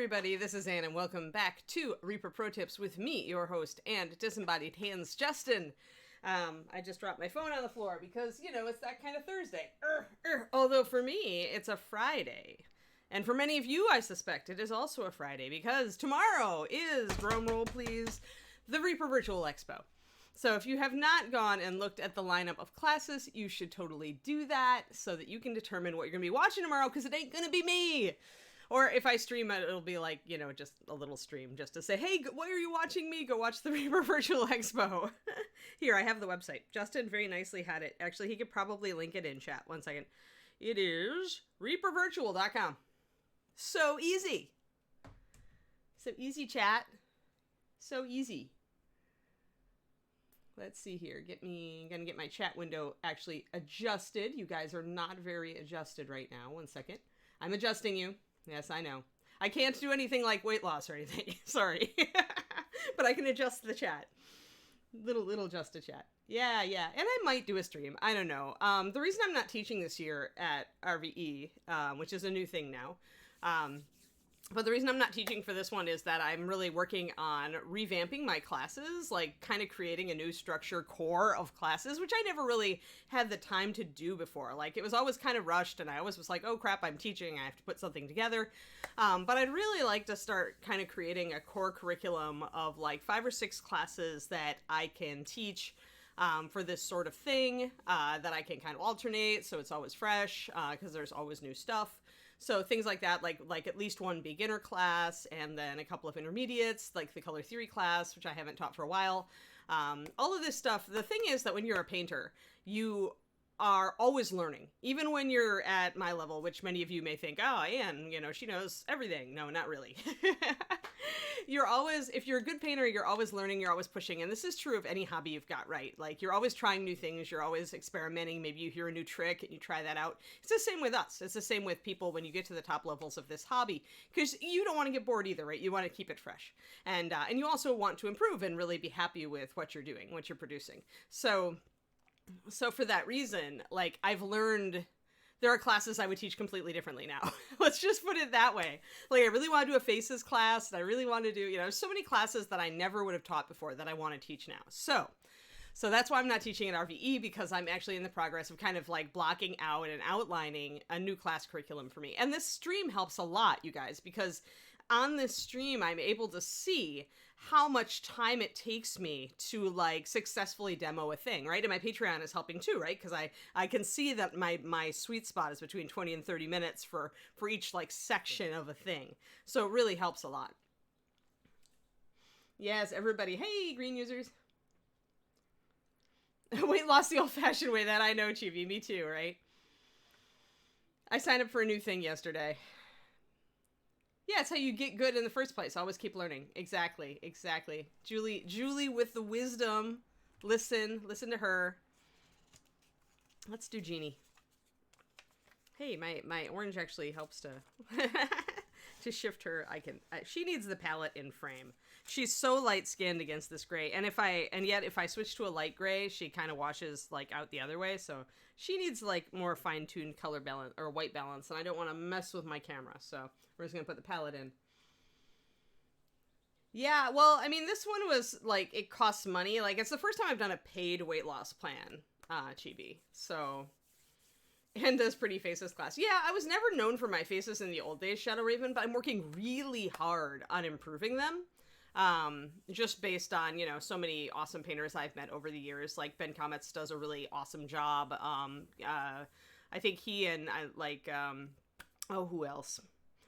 everybody, this is Ann, and welcome back to Reaper Pro Tips with me, your host and disembodied hands, Justin. I just dropped my phone on the floor because, you know, it's that kind of Thursday. Although for me, it's a Friday. And for many of you, I suspect it is also a Friday because tomorrow is, drumroll please, the Reaper Virtual Expo. So if you have not gone and looked at the lineup of classes, you should totally do that so that you can determine what you're going to be watching tomorrow, because it ain't going to be me. Or if I stream it, it'll be like, you know, just a little stream just to say, hey, why are you watching me? Go watch the Reaper Virtual Expo. Here, I have the website. Justin very nicely had it. Actually, he could probably link it in chat. 1 second. It is reapervirtual.com. So easy. So easy, chat. So easy. Let's see here. Gonna get my chat window actually adjusted. You guys are not very adjusted right now. 1 second. I'm adjusting you. Yes, I know. I can't do anything like weight loss or anything. Sorry. But I can adjust the chat. Little adjust the chat. Yeah. And I might do a stream. I don't know. The reason I'm not teaching this year at RVE, which is a new thing now, but the reason I'm not teaching for this one is that I'm really working on revamping my classes, like kind of creating a new structure core of classes, which I never really had the time to do before. Like, it was always kind of rushed, and I always was like, oh crap, I'm teaching, I have to put something together. But I'd really like to start kind of creating a core curriculum of like 5 or 6 classes that I can teach for this sort of thing, that I can kind of alternate so it's always fresh, because there's always new stuff. So things like that, like at least one beginner class and then a couple of intermediates, like the color theory class, which I haven't taught for a while. All of this stuff. The thing is that when you're a painter, you are always learning, even when you're at my level, which many of you may think, oh, Anne, you know, she knows everything. No, not really. You're always, if you're a good painter, you're always learning, you're always pushing. And this is true of any hobby you've got, right? Like, you're always trying new things. You're always experimenting. Maybe you hear a new trick and you try that out. It's the same with us. It's the same with people when you get to the top levels of this hobby, because you don't want to get bored either, right? You want to keep it fresh. And you also want to improve and really be happy with what you're doing, what you're producing. So for that reason, like, I've learned there are classes I would teach completely differently now. Let's just put it that way. Like, I really want to do a faces class, and I really want to do, you know, so many classes that I never would have taught before that I want to teach now. So that's why I'm not teaching at RVE, because I'm actually in the progress of kind of like blocking out and outlining a new class curriculum for me. And this stream helps a lot, you guys, because on this stream, I'm able to see how much time it takes me to like successfully demo a thing, right? And my Patreon is helping too, right? Because I can see that my sweet spot is between 20 and 30 minutes for each like section of a thing. So it really helps a lot. Yes, everybody. Hey, green users. Weight loss the old-fashioned way. That I know, Chibi. Me too, right? I signed up for a new thing yesterday. Yeah, it's how you get good in the first place. Always keep learning. Exactly. Julie with the wisdom. Listen to her. Let's do Genie. Hey, my orange actually helps to to shift her. She needs the palette in frame. She's so light-skinned against this gray, and yet if I switch to a light gray, she kind of washes like out the other way. So she needs like more fine-tuned color balance or white balance, and I don't want to mess with my camera. So we're just gonna put the palette in. Yeah, well, I mean, this one was like, it costs money. Like, it's the first time I've done a paid weight loss plan, Chibi. So. And does pretty faces class. Yeah, I was never known for my faces in the old days, Shadow Raven, but I'm working really hard on improving them. Just based on, you know, so many awesome painters I've met over the years. Like, Ben Comets does a really awesome job. I think he and who else?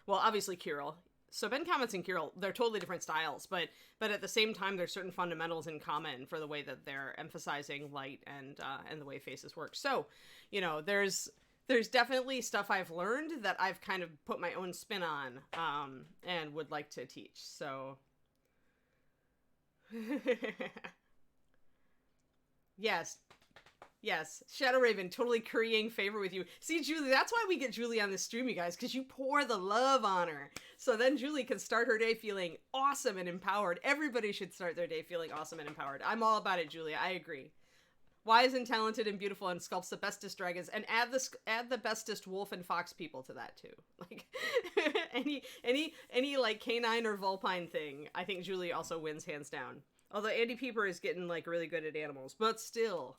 Well, obviously Kirill. So Ben Comets and Kirill, they're totally different styles, but at the same time, there's certain fundamentals in common for the way that they're emphasizing light and the way faces work. So, you know, there's definitely stuff I've learned that I've kind of put my own spin on, and would like to teach. So, Yes, Shadow Raven, totally currying favor with you. See, Julie, that's why we get Julie on this stream, you guys, because you pour the love on her. So then Julie can start her day feeling awesome and empowered. Everybody should start their day feeling awesome and empowered. I'm all about it, Julia. I agree. wise and talented and beautiful and sculpts the bestest dragons, and add the bestest wolf and fox people to that too. Like any like canine or vulpine thing, I think Julie also wins hands down. Although Andy Pieper is getting like really good at animals, but still.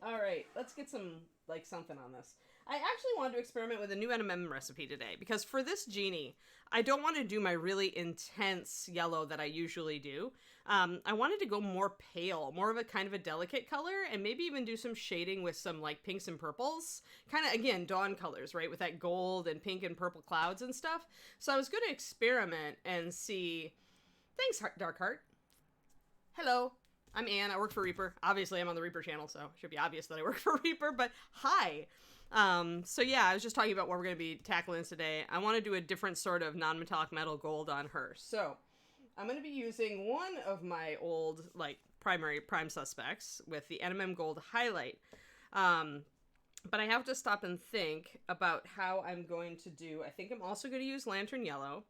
All right, let's get some like something on this. I actually wanted to experiment with a new Nmm recipe today because for this genie, I don't want to do my really intense yellow that I usually do. I wanted to go more pale, more of a kind of a delicate color, and maybe even do some shading with some like pinks and purples. Kind of, again, dawn colors, right? With that gold and pink and purple clouds and stuff. So I was going to experiment and see... Thanks, Darkheart. Hello. I'm Anne. I work for Reaper. Obviously, I'm on the Reaper channel, so it should be obvious that I work for Reaper, but hi. So yeah, I was just talking about what we're going to be tackling today. I want to do a different sort of non-metallic metal gold on her. So I'm going to be using one of my old, like, primary prime suspects with the Nmm Gold highlight. But I have to stop and think about how I'm going to do. I think I'm also going to use Lantern Yellow,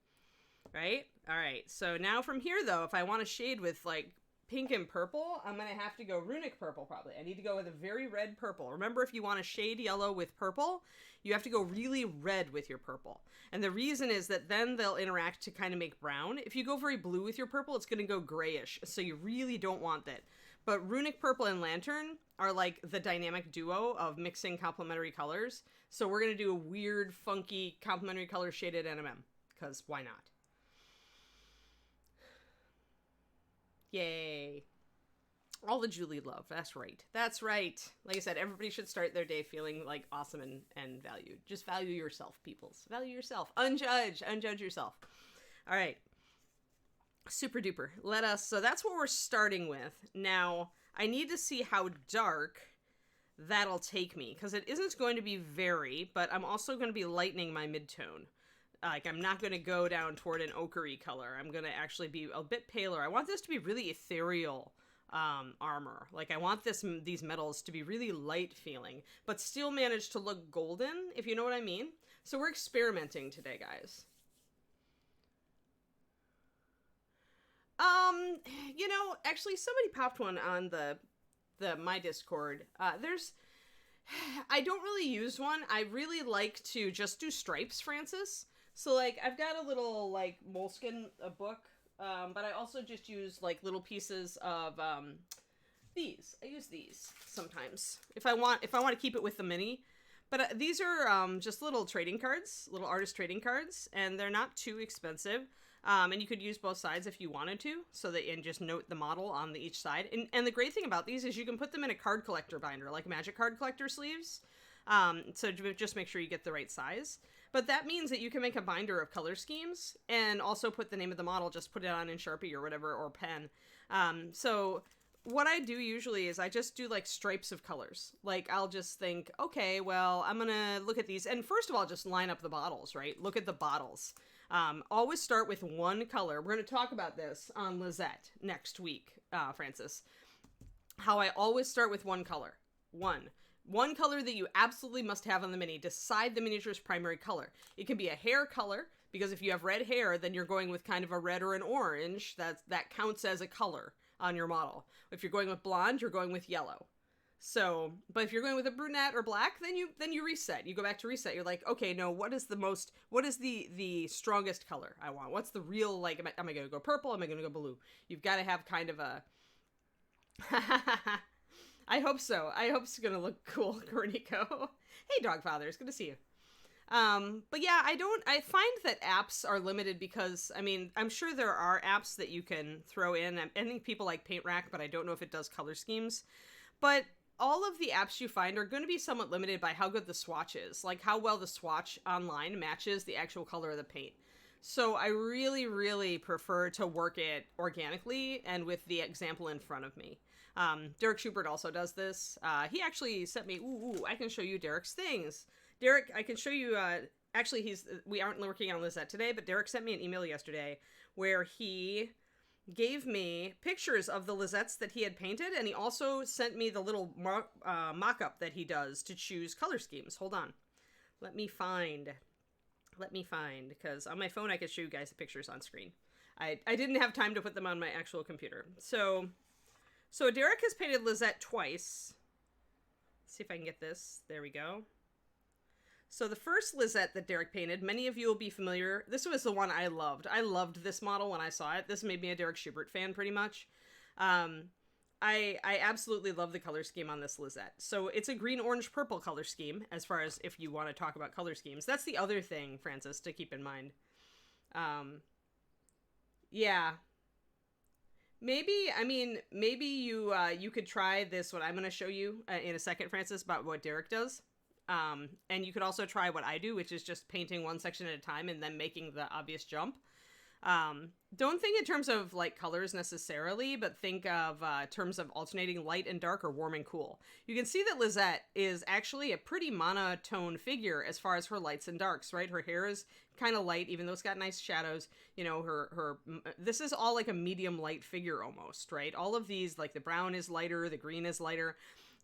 right? All right. So now from here, though, if I want to shade with, like, pink and purple, I'm going to have to go runic purple probably. I need to go with a very red purple. Remember, if you want to shade yellow with purple, you have to go really red with your purple. And the reason is that then they'll interact to kind of make brown. If you go very blue with your purple, it's going to go grayish. So you really don't want that. But runic purple and lantern are like the dynamic duo of mixing complementary colors. So we're going to do a weird, funky, complementary color shaded Nmm. Because why not? Yay. All the Julie love. That's right. That's right. Like I said, everybody should start their day feeling like awesome and valued. Just value yourself, peoples. Value yourself. Unjudge yourself. All right. Super duper. So that's what we're starting with. Now, I need to see how dark that'll take me, because it isn't going to be very, but I'm also going to be lightening my midtone. Like, I'm not going to go down toward an ochre-y color. I'm going to actually be a bit paler. I want this to be really ethereal armor. Like, I want these metals to be really light feeling, but still manage to look golden, if you know what I mean. So we're experimenting today, guys. You know, actually, somebody popped one on my Discord. I don't really use one. I really like to just do stripes, Francis. So, like, I've got a little, like, moleskin book, but I also just use, like, little pieces of, these. I use these sometimes if I want to keep it with the mini. But these are, just little trading cards, little artist trading cards, and they're not too expensive. And you could use both sides if you wanted to, and just note the model on each side. And the great thing about these is you can put them in a card collector binder, like magic card collector sleeves. So just make sure you get the right size. But that means that you can make a binder of color schemes and also put the name of the model, just put it on in Sharpie or whatever, or pen. So what I do usually is I just do like stripes of colors. Like I'll just think, okay, well, I'm going to look at these. And first of all, just line up the bottles, right? Look at the bottles. Always start with one color. We're going to talk about this on Lizette next week, Francis. How I always start with one color. One color that you absolutely must have on the mini. Decide the miniature's primary color. It can be a hair color, because if you have red hair, then you're going with kind of a red or an orange. That counts as a color on your model. If you're going with blonde, you're going with yellow. So, but if you're going with a brunette or black, then you reset. You go back to reset. You're like, okay, no, what is the strongest color I want? What's the real, like, am I going to go purple? Am I going to go blue? You've got to have kind of a... I hope so. I hope it's going to look cool, Cornico. Hey, Dogfather. It's good to see you. But yeah, I find that apps are limited because, I mean, I'm sure there are apps that you can throw in. I think people like Paint Rack, but I don't know if it does color schemes. But all of the apps you find are going to be somewhat limited by how good the swatch is. Like how well the swatch online matches the actual color of the paint. So I really, really prefer to work it organically and with the example in front of me. Derek Schubert also does this. He actually sent me, I can show you Derek's things. Derek, I can show you, actually we aren't working on Lizette today, but Derek sent me an email yesterday where he gave me pictures of the Lizettes that he had painted, and he also sent me the little mock-up that he does to choose color schemes. Hold on. Let me find, because on my phone I could show you guys the pictures on screen. I didn't have time to put them on my actual computer. So So Derek has painted Lizette twice. Let's see if I can get this. There we go. So the first Lizette that Derek painted, many of you will be familiar. This was the one I loved. I loved this model when I saw it. This made me a Derek Schubert fan pretty much. I absolutely love the color scheme on this Lizette. So it's a green, orange, purple color scheme, as far as if you want to talk about color schemes. That's the other thing, Francis, to keep in mind. Yeah. Maybe you could try this, what I'm going to show you in a second, Francis, about what Derek does. And you could also try what I do, which is just painting one section at a time and then making the obvious jump. Don't think in terms of like colors necessarily, but think of terms of alternating light and dark or warm and cool. You can see that Lizette is actually a pretty monotone figure as far as her lights and darks, right? Her hair is kind of light, even though it's got nice shadows. You know, this is all like a medium light figure almost, right? All of these, like the brown is lighter, the green is lighter.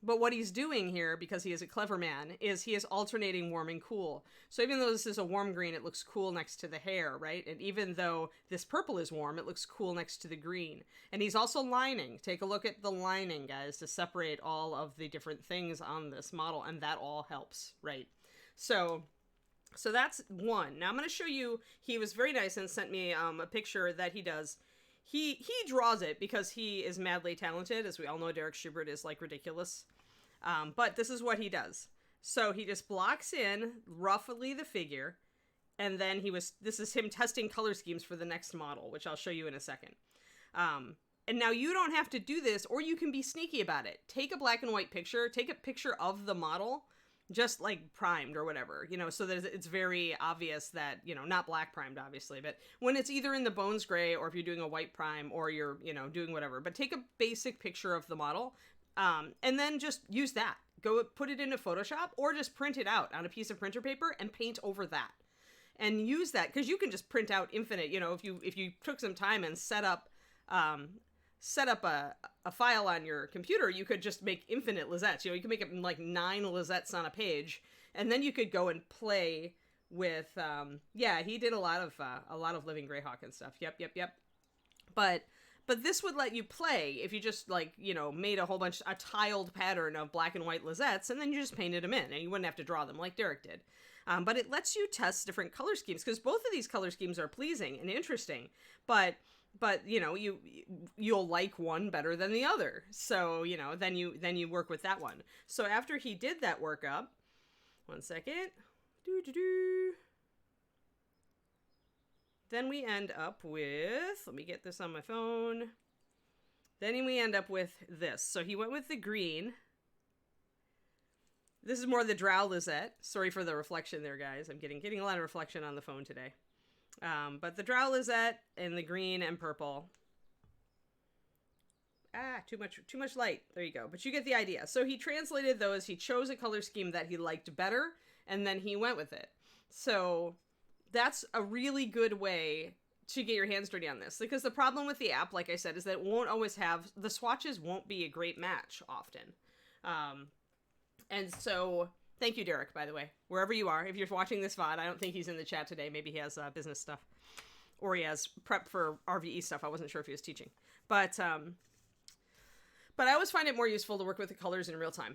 But what he's doing here, because he is a clever man, is he is alternating warm and cool. So even though this is a warm green, it looks cool next to the hair, right? And even though this purple is warm, it looks cool next to the green. And he's also lining. Take a look at the lining, guys, to separate all of the different things on this model, and that all helps, right? So that's one. Now I'm going to show you, he was very nice and sent me a picture that he does. He draws it because he is madly talented. As we all know, Derek Schubert is like ridiculous. But this is what he does. So he just blocks in roughly the figure, and then this is him testing color schemes for the next model, which I'll show you in a second. And now you don't have to do this, or you can be sneaky about it. Take a black and white picture, take a picture of the model, just like primed or whatever, you know, so that it's very obvious that, you know, not black primed, obviously, but when it's either in the bones gray or if you're doing a white prime or you're, you know, doing whatever, but take a basic picture of the model, and then just use that. Go put it into Photoshop or just print it out on a piece of printer paper and paint over that and use that. Cause you can just print out infinite, you know, if you took some time and set up a file on your computer, you could just make infinite Lizettes. You know, you can make it like 9 Lizettes on a page, and then you could go and play with, yeah, he did a lot of Living Greyhawk and stuff. Yep. But this would let you play if you just like, you know, made a tiled pattern of black and white Lizettes, and then you just painted them in, and you wouldn't have to draw them like Derek did. But it lets you test different color schemes, because both of these color schemes are pleasing and interesting, but you know, you'll like one better than the other. So, you know, then you work with that one. So after he did that workup, one second, then we end up with, let me get this on my phone. Then we end up with this. So he went with the green. This is more the Drow Lizette. Sorry for the reflection there, guys. I'm getting a lot of reflection on the phone today. But the Drow Lizette and the green and purple. Too much light. There you go. But you get the idea. So he translated those. He chose a color scheme that he liked better, and then he went with it. So that's a really good way to get your hands dirty on this. Because the problem with the app, like I said, is that it won't always have, the swatches won't be a great match often. And so, thank you, Derek, by the way, wherever you are. If you're watching this VOD, I don't think he's in the chat today. Maybe he has business stuff, or he has prep for RVE stuff. I wasn't sure if he was teaching, but I always find it more useful to work with the colors in real time.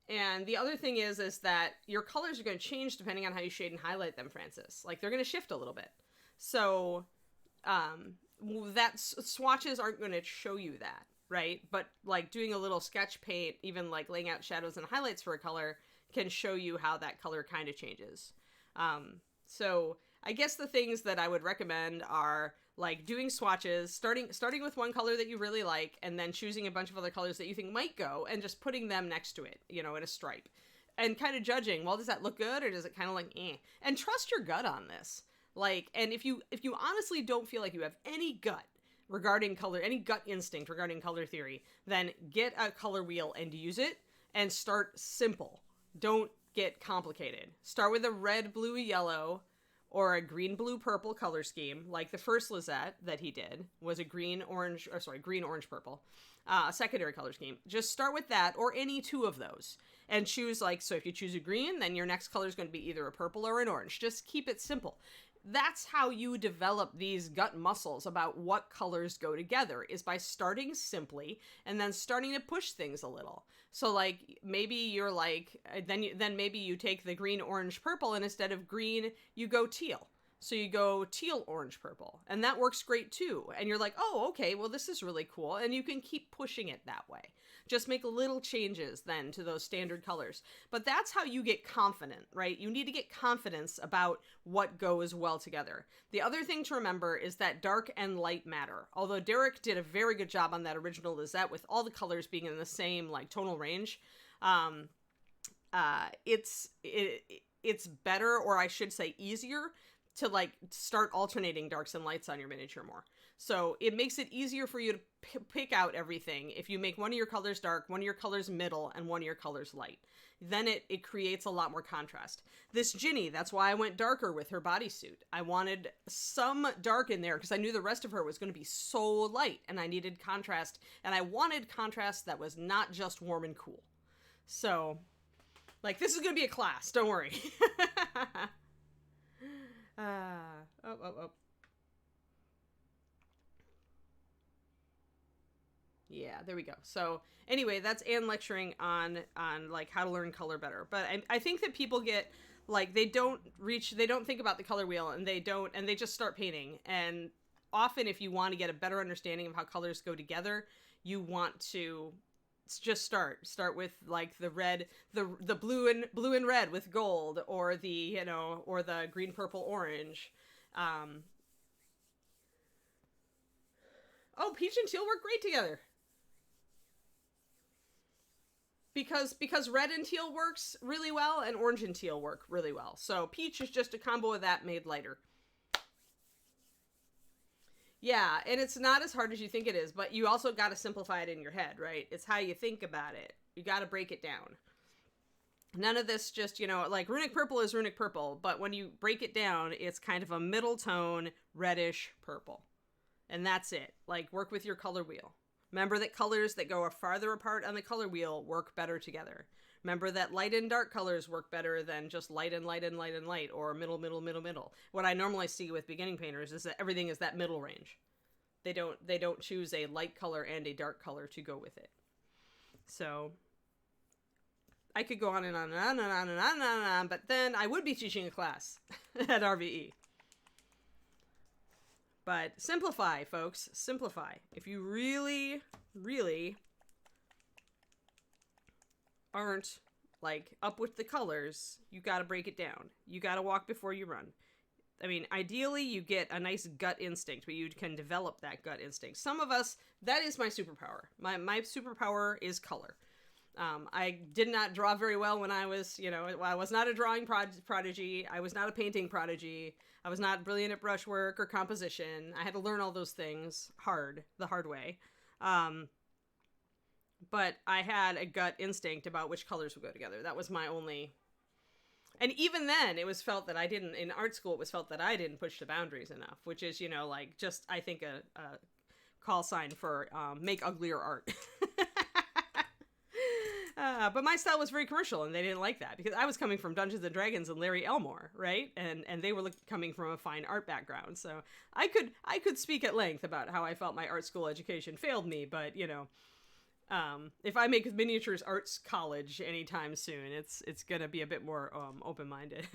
And the other thing is that your colors are going to change depending on how you shade and highlight them, Francis. Like, they're going to shift a little bit. So, swatches aren't going to show you that, right? But, like, doing a little sketch paint, even, like, laying out shadows and highlights for a color can show you how that color kind of changes. So, I guess the things that I would recommend are, like, doing swatches, starting with one color that you really like, and then choosing a bunch of other colors that you think might go, and just putting them next to it, you know, in a stripe. And kind of judging, well, does that look good, or does it kind of like, eh? And trust your gut on this. Like, and if you honestly don't feel like you have any gut regarding color, any gut instinct regarding color theory, then get a color wheel and use it, and start simple. Don't get complicated. Start with a red, blue, yellow, or a green, blue, purple color scheme. Like the first Lizette that he did was a green, orange, purple, secondary color scheme. Just start with that, or any two of those, and choose, like, so if you choose a green, then your next color is going to be either a purple or an orange. Just keep it simple. that's how you develop these gut muscles about what colors go together, is by starting simply and then starting to push things a little. So like maybe you're like, then maybe you take the green, orange, purple, and instead of green, you go teal. So you go teal, orange, purple, and that works great too. And you're like, oh, okay, well, this is really cool. And you can keep pushing it that way. Just make little changes then to those standard colors. But that's how you get confident, right? You need to get confidence about what goes well together. The other thing to remember is that dark and light matter. Although Derek did a very good job on that original Lizette with all the colors being in the same like tonal range, it's better, or I should say easier, to like start alternating darks and lights on your miniature more. So it makes it easier for you to pick out everything if you make one of your colors dark, one of your colors middle, and one of your colors light. Then it creates a lot more contrast. This Ginny, that's why I went darker with her bodysuit. I wanted some dark in there because I knew the rest of her was going to be so light, and I needed contrast, and I wanted contrast that was not just warm and cool. So, like, this is going to be a class, don't worry. Oh. Yeah, there we go. So anyway, that's Anne lecturing on like how to learn color better. But I think that people get like, they don't think about the color wheel, and they just start painting. And often if you want to get a better understanding of how colors go together, you want to just start with like the red, the blue and red with gold, or the, or the green, purple, orange. Oh, peach and teal work great together. Because red and teal works really well, and orange and teal work really well. So peach is just a combo of that made lighter. Yeah, and it's not as hard as you think it is, but you also got to simplify it in your head, right? It's how you think about it. You got to break it down. None of this just, like runic purple is runic purple, but when you break it down, it's kind of a middle tone, reddish purple. And that's it. Like, work with your color wheel. Remember that colors that go farther apart on the color wheel work better together. Remember that light and dark colors work better than just light and light and light and light, or middle, middle, middle, middle. What I normally see with beginning painters is that everything is that middle range. They don't choose a light color and a dark color to go with it. So I could go on and on and on and on and on and on and on, but then I would be teaching a class at RVE. But simplify, folks. Simplify. If you really, really aren't like up with the colors, you got to break it down. You got to walk before you run. I mean, ideally you get a nice gut instinct, but you can develop that gut instinct. Some of us, that is my superpower. My superpower is color. I did not draw very well when I was, I was not a drawing prodigy. I was not a painting prodigy. I was not brilliant at brushwork or composition. I had to learn all those things the hard way. But I had a gut instinct about which colors would go together. That was my only... And even then, it was felt that I didn't, in art school, it was felt that I didn't push the boundaries enough, which is, just, I think, a call sign for make uglier art. But my style was very commercial, and they didn't like that, because I was coming from Dungeons & Dragons and Larry Elmore, right? And they were coming from a fine art background, so I could speak at length about how I felt my art school education failed me, but, if I make miniatures arts college anytime soon, it's gonna be a bit more open-minded.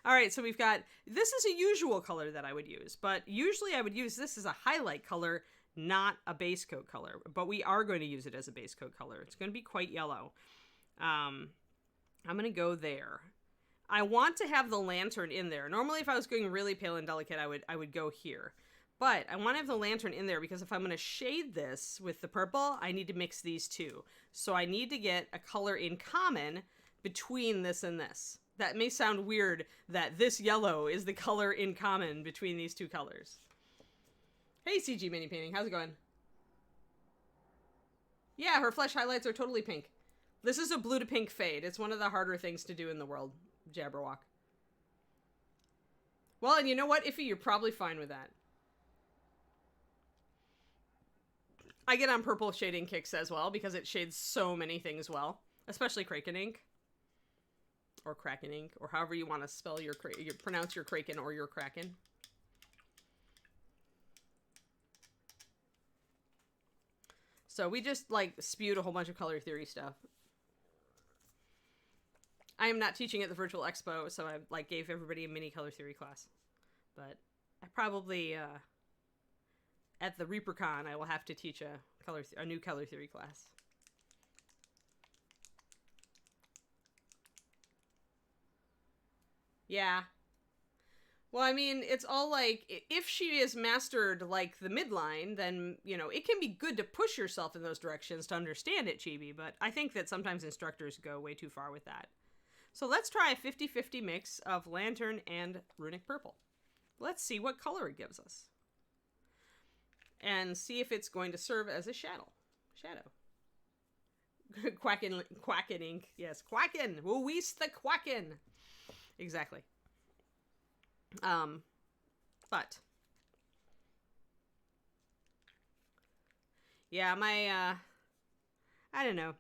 All right, so we've got, this is a usual color that I would use, but usually I would use this as a highlight color, not a base coat color, but we are going to use it as a base coat color. It's going to be quite yellow. I'm going to go there. I want to have the lantern in there. Normally, if I was going really pale and delicate, I would go here. But I want to have the lantern in there because if I'm going to shade this with the purple, I need to mix these two. So I need to get a color in common between this and this. That may sound weird that this yellow is the color in common between these two colors. Hey, CG Mini Painting, how's it going? Yeah, her flesh highlights are totally pink. This is a blue to pink fade. It's one of the harder things to do in the world, Jabberwock. Well, and you know what, Iffy? You're probably fine with that. I get on purple shading kicks as well because it shades so many things well, especially Kraken ink. or Kraken ink, or however you want to spell pronounce your Kraken or your Kraken. So we just like spewed a whole bunch of color theory stuff. I am not teaching at the virtual expo, so I like gave everybody a mini color theory class. But I probably at the ReaperCon I will have to teach a new color theory class. Yeah. Well, I mean, it's all like, if she is mastered, like, the midline, then, you know, it can be good to push yourself in those directions to understand it, Chibi, but I think that sometimes instructors go way too far with that. So let's try a 50-50 mix of Lantern and Runic Purple. Let's see what color it gives us. And see if it's going to serve as a shadow. Quacken ink. Yes, Quacken. Woo-wees the Quacken. Exactly. But yeah, I don't know.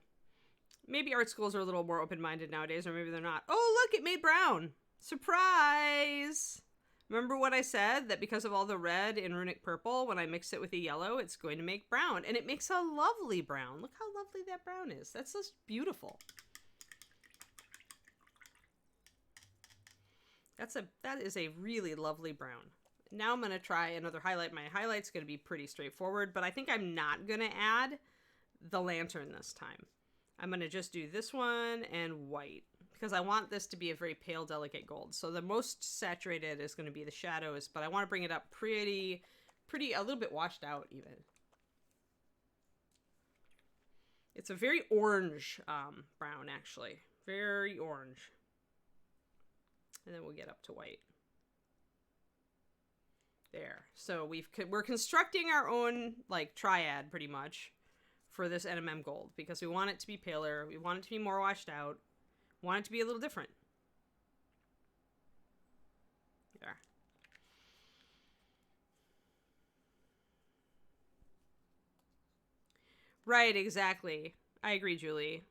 Maybe art schools are a little more open-minded nowadays, or maybe they're not. Oh, look, it made brown. Surprise! Remember what I said? That because of all the red in Runic Purple, when I mix it with the yellow, it's going to make brown. And it makes a lovely brown. Look how lovely that brown is. That's just beautiful. That is a really lovely brown. Now I'm going to try another highlight. My highlight's going to be pretty straightforward, but I think I'm not going to add the lantern this time. I'm going to just do this one and white, because I want this to be a very pale, delicate gold. So the most saturated is going to be the shadows, but I want to bring it up pretty, a little bit washed out even. It's a very orange brown, actually. Very orange. And then we'll get up to white. There. So we're constructing our own, like, triad, pretty much, for this NMM gold, because we want it to be paler, we want it to be more washed out, we want it to be a little different. There. Right, exactly. I agree, Julie.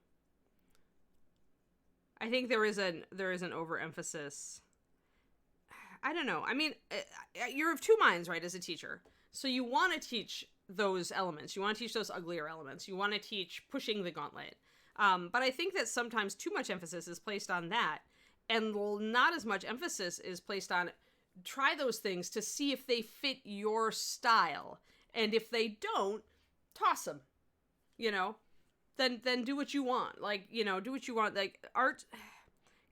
I think there is an overemphasis. I don't know. I mean, you're of two minds, right, as a teacher. So you want to teach those elements. You want to teach those uglier elements. You want to teach pushing the gauntlet. But I think that sometimes too much emphasis is placed on that, and not as much emphasis is placed on try those things to see if they fit your style. And if they don't, toss them. You know? Then do what you want. Like, you know, do what you want. Like,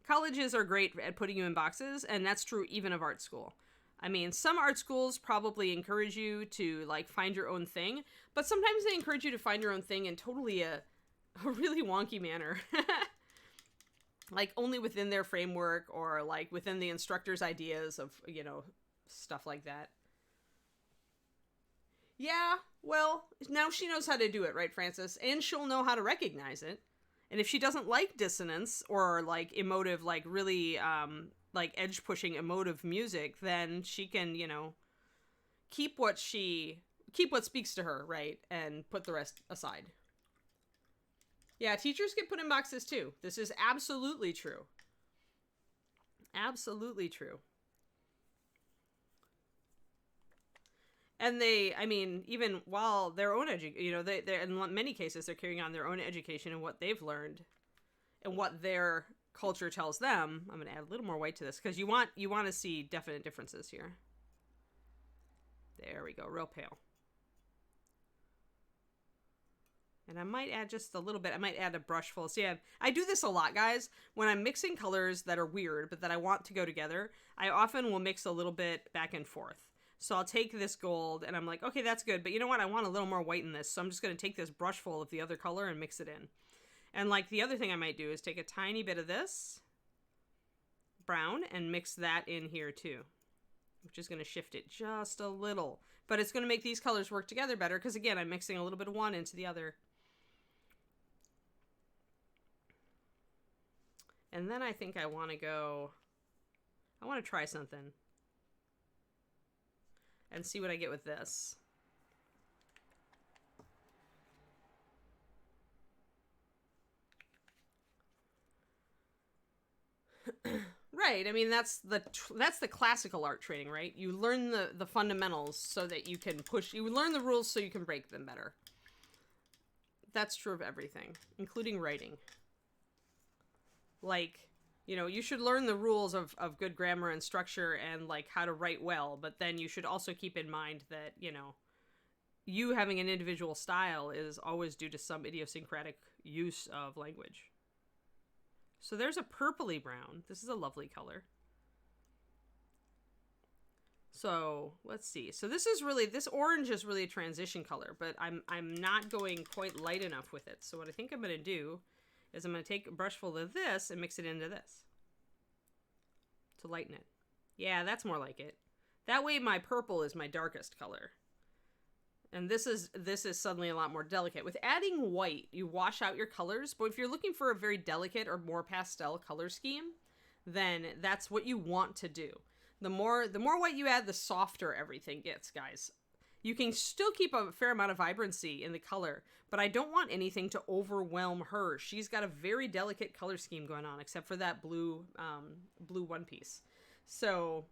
colleges are great at putting you in boxes, and that's true even of art school. I mean, some art schools probably encourage you to, like, find your own thing, but sometimes they encourage you to find your own thing in totally a really wonky manner. Like, only within their framework, or, like, within the instructor's ideas of, you know, stuff like that. Yeah, well, now she knows how to do it, right, Francis? And she'll know how to recognize it. And if she doesn't like dissonance or, like, emotive, like, really, like, edge-pushing emotive music, then she can, you know, keep what speaks to her, right? And put the rest aside. Yeah, teachers get put in boxes, too. This is absolutely true. Absolutely true. And I mean, even while their own you know, they're in many cases, they're carrying on their own education and what they've learned and what their culture tells them. I'm going to add a little more white to this because you want to see definite differences here. There we go, real pale. And I might add just a little bit. I might add a brush full. See, I do this a lot, guys. When I'm mixing colors that are weird, but that I want to go together, I often will mix a little bit back and forth. So I'll take this gold, and I'm like, okay, that's good. But you know what? I want a little more white in this. So I'm just going to take this brush full of the other color and mix it in. And, like, the other thing I might do is take a tiny bit of this brown and mix that in here, too. Which is going to shift it just a little. But it's going to make these colors work together better because, again, I'm mixing a little bit of one into the other. And then I think I want to try something. And see what I get with this. Right. I mean, that's the classical art training, right? You learn the fundamentals so that you can you learn the rules so you can break them better. That's true of everything, including writing. Like, you know, you should learn the rules of good grammar and structure and, like, how to write well, but then you should also keep in mind that, you know, you having an individual style is always due to some idiosyncratic use of language. So there's a purpley brown. This is a lovely color. So let's see. So this orange is really a transition color, but I'm not going quite light enough with it. So what I think I'm going to do is I'm going to take a brush full of this and mix it into this to lighten it. Yeah, that's more like it. That way my purple is my darkest color. And this is suddenly a lot more delicate. With adding white, you wash out your colors, but if you're looking for a very delicate or more pastel color scheme, then that's what you want to do. The more white you add, the softer everything gets, guys. You can still keep a fair amount of vibrancy in the color, but I don't want anything to overwhelm her. She's got a very delicate color scheme going on, except for that blue one piece. So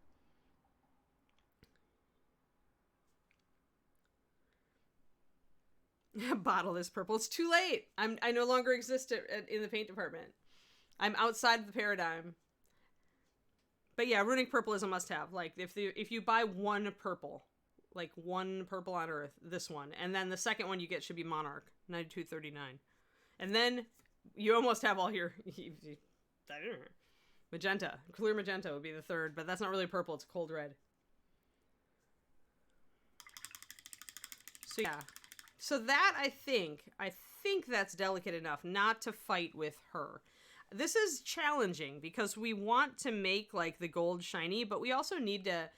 bottle this purple. It's too late. I no longer exist in the paint department. I'm outside of the paradigm. But yeah, runic purple is a must-have. Like, if you buy one purple, like one purple on Earth, this one, and then the second one you get should be Monarch, 9239. And then you almost have all your magenta. Clear magenta would be the third, but that's not really purple, it's cold red. So yeah. So that, I think that's delicate enough not to fight with her. This is challenging because we want to make, like, the gold shiny, but we also need to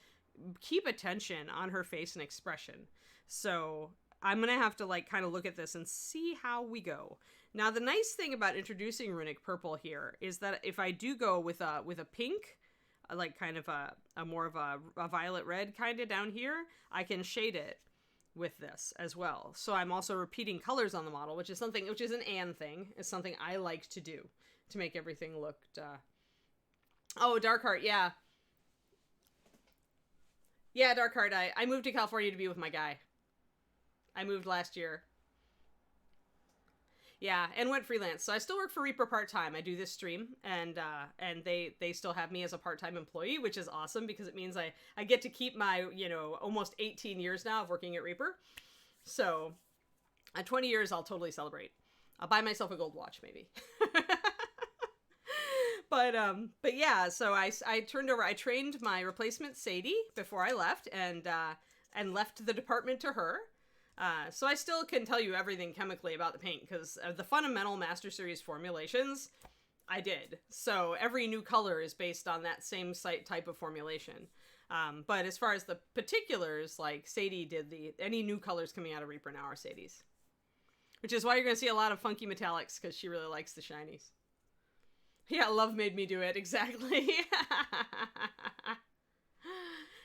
keep attention on her face and expression. So I'm going to have to, like, kind of look at this and see how we go. Now, the nice thing about introducing runic purple here is that if I do go with a pink, like kind of a more of a violet red kind of down here, I can shade it with this as well. So I'm also repeating colors on the model, which is an and thing. It's something I like to do to make everything look, oh, Darkheart, yeah. Yeah, Darkheart, I moved to California to be with my guy. I moved last year. Yeah, and went freelance. So I still work for Reaper part-time. I do this stream, and they still have me as a part-time employee, which is awesome because it means I get to keep my, you know, almost 18 years now of working at Reaper. So at 20 years, I'll totally celebrate. I'll buy myself a gold watch, maybe. But yeah, so I trained my replacement Sadie before I left and left the department to her. So I still can tell you everything chemically about the paint because the fundamental Master Series formulations I did. So every new color is based on that same type of formulation. But as far as the particulars, like Sadie did any new colors coming out of Reaper now are Sadie's. Which is why you're going to see a lot of funky metallics because she really likes the shinies. Yeah, love made me do it. Exactly.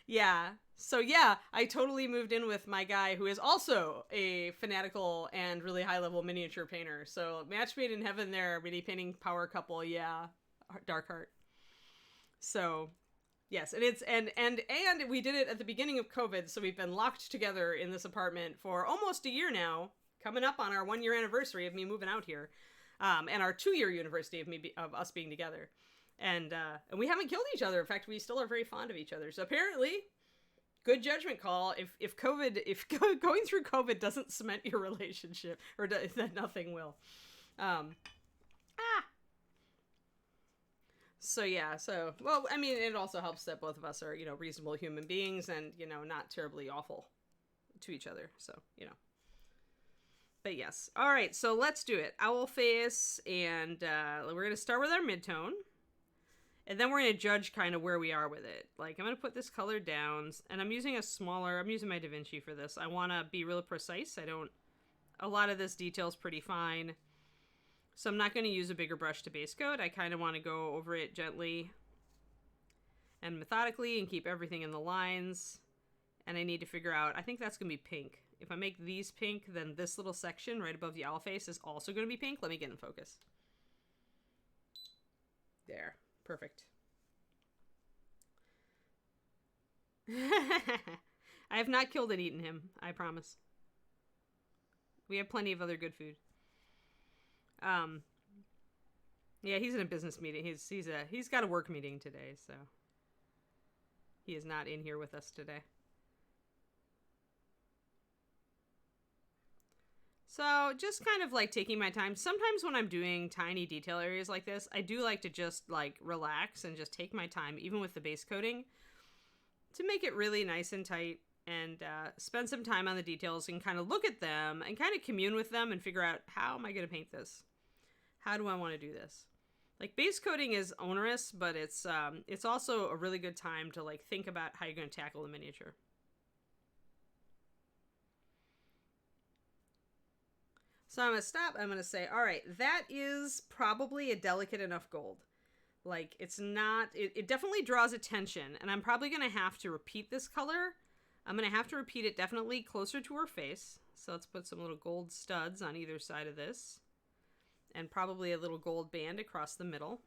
Yeah. So yeah, I totally moved in with my guy who is also a fanatical and really high-level miniature painter. So match made in heaven there, mini painting power couple. Yeah. Darkheart. So yes, and we did it at the beginning of COVID. So we've been locked together in this apartment for almost a year now, coming up on our 1-year anniversary of me moving out here. And our 2-year anniversary of us being together. And we haven't killed each other. In fact, we still are very fond of each other. So apparently, good judgment call. If going through COVID doesn't cement your relationship, or then nothing will. So yeah, well, I mean, it also helps that both of us are, you know, reasonable human beings and, you know, not terribly awful to each other. So, you know. But yes. All right, so let's do it. Owl face, and we're going to start with our midtone. And then we're going to judge kind of where we are with it. Like, I'm going to put this color down, and I'm using I'm using my Da Vinci for this. I want to be real precise. A lot of this detail's pretty fine. So I'm not going to use a bigger brush to base coat. I kind of want to go over it gently and methodically and keep everything in the lines. And I need to figure out, I think that's going to be pink. If I make these pink, then this little section right above the owl face is also going to be pink. Let me get in focus. There. Perfect. I have not killed and eaten him, I promise. We have plenty of other good food. Yeah, he's in a business meeting. He's got a work meeting today, so he is not in here with us today. So just kind of like taking my time. Sometimes when I'm doing tiny detail areas like this, I do like to just like relax and just take my time, even with the base coating, to make it really nice and tight, and spend some time on the details and kind of look at them and kind of commune with them and figure out, how am I going to paint this? How do I want to do this? Like, base coating is onerous, but it's also a really good time to like think about how you're going to tackle the miniature. So I'm going to stop. I'm going to say, all right, that is probably a delicate enough gold. Like, it's not, it definitely draws attention, and I'm probably going to have to repeat this color. I'm going to have to repeat it definitely closer to her face. So let's put some little gold studs on either side of this, and probably a little gold band across the middle.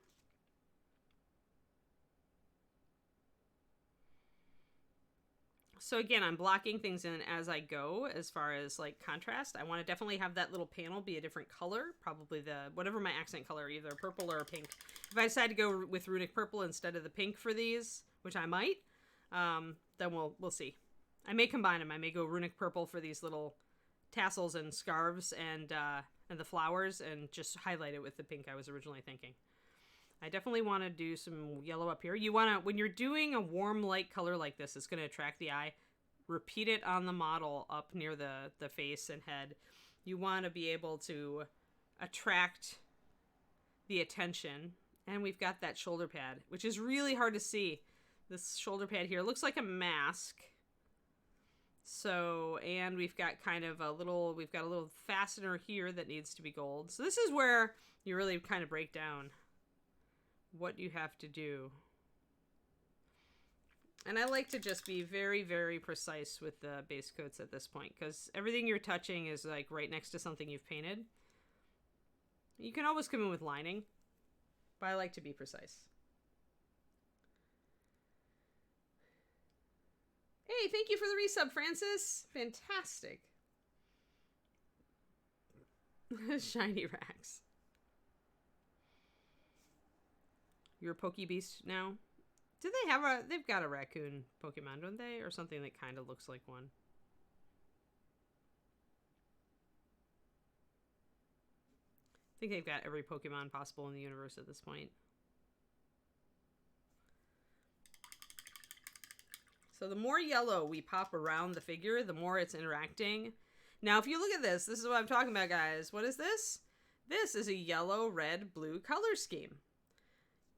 So again, I'm blocking things in as I go as far as like contrast. I want to definitely have that little panel be a different color, probably whatever my accent color, either purple or pink. If I decide to go with runic purple instead of the pink for these, which I might, then we'll see. I may combine them. I may go runic purple for these little tassels and scarves and the flowers, and just highlight it with the pink I was originally thinking. I definitely want to do some yellow up here. You want to, when you're doing a warm light color like this, it's going to attract the eye. Repeat it on the model up near the face and head. You want to be able to attract the attention. And we've got that shoulder pad, which is really hard to see. This shoulder pad here looks like a mask. So, and we've got kind of a little fastener here that needs to be gold. So this is where you really kind of break down what you have to do. And I like to just be very, very precise with the base coats at this point, because everything you're touching is like right next to something you've painted. You can always come in with lining, but I like to be precise. Hey, thank you for the resub, Francis. Fantastic. Shiny racks. You're a Pokebeast now? Do they have they've got a raccoon Pokemon, don't they? Or something that kind of looks like one. I think they've got every Pokemon possible in the universe at this point. So the more yellow we pop around the figure, the more it's interacting. Now, if you look at this, this is what I'm talking about, guys. What is this? This is a yellow, red, blue color scheme.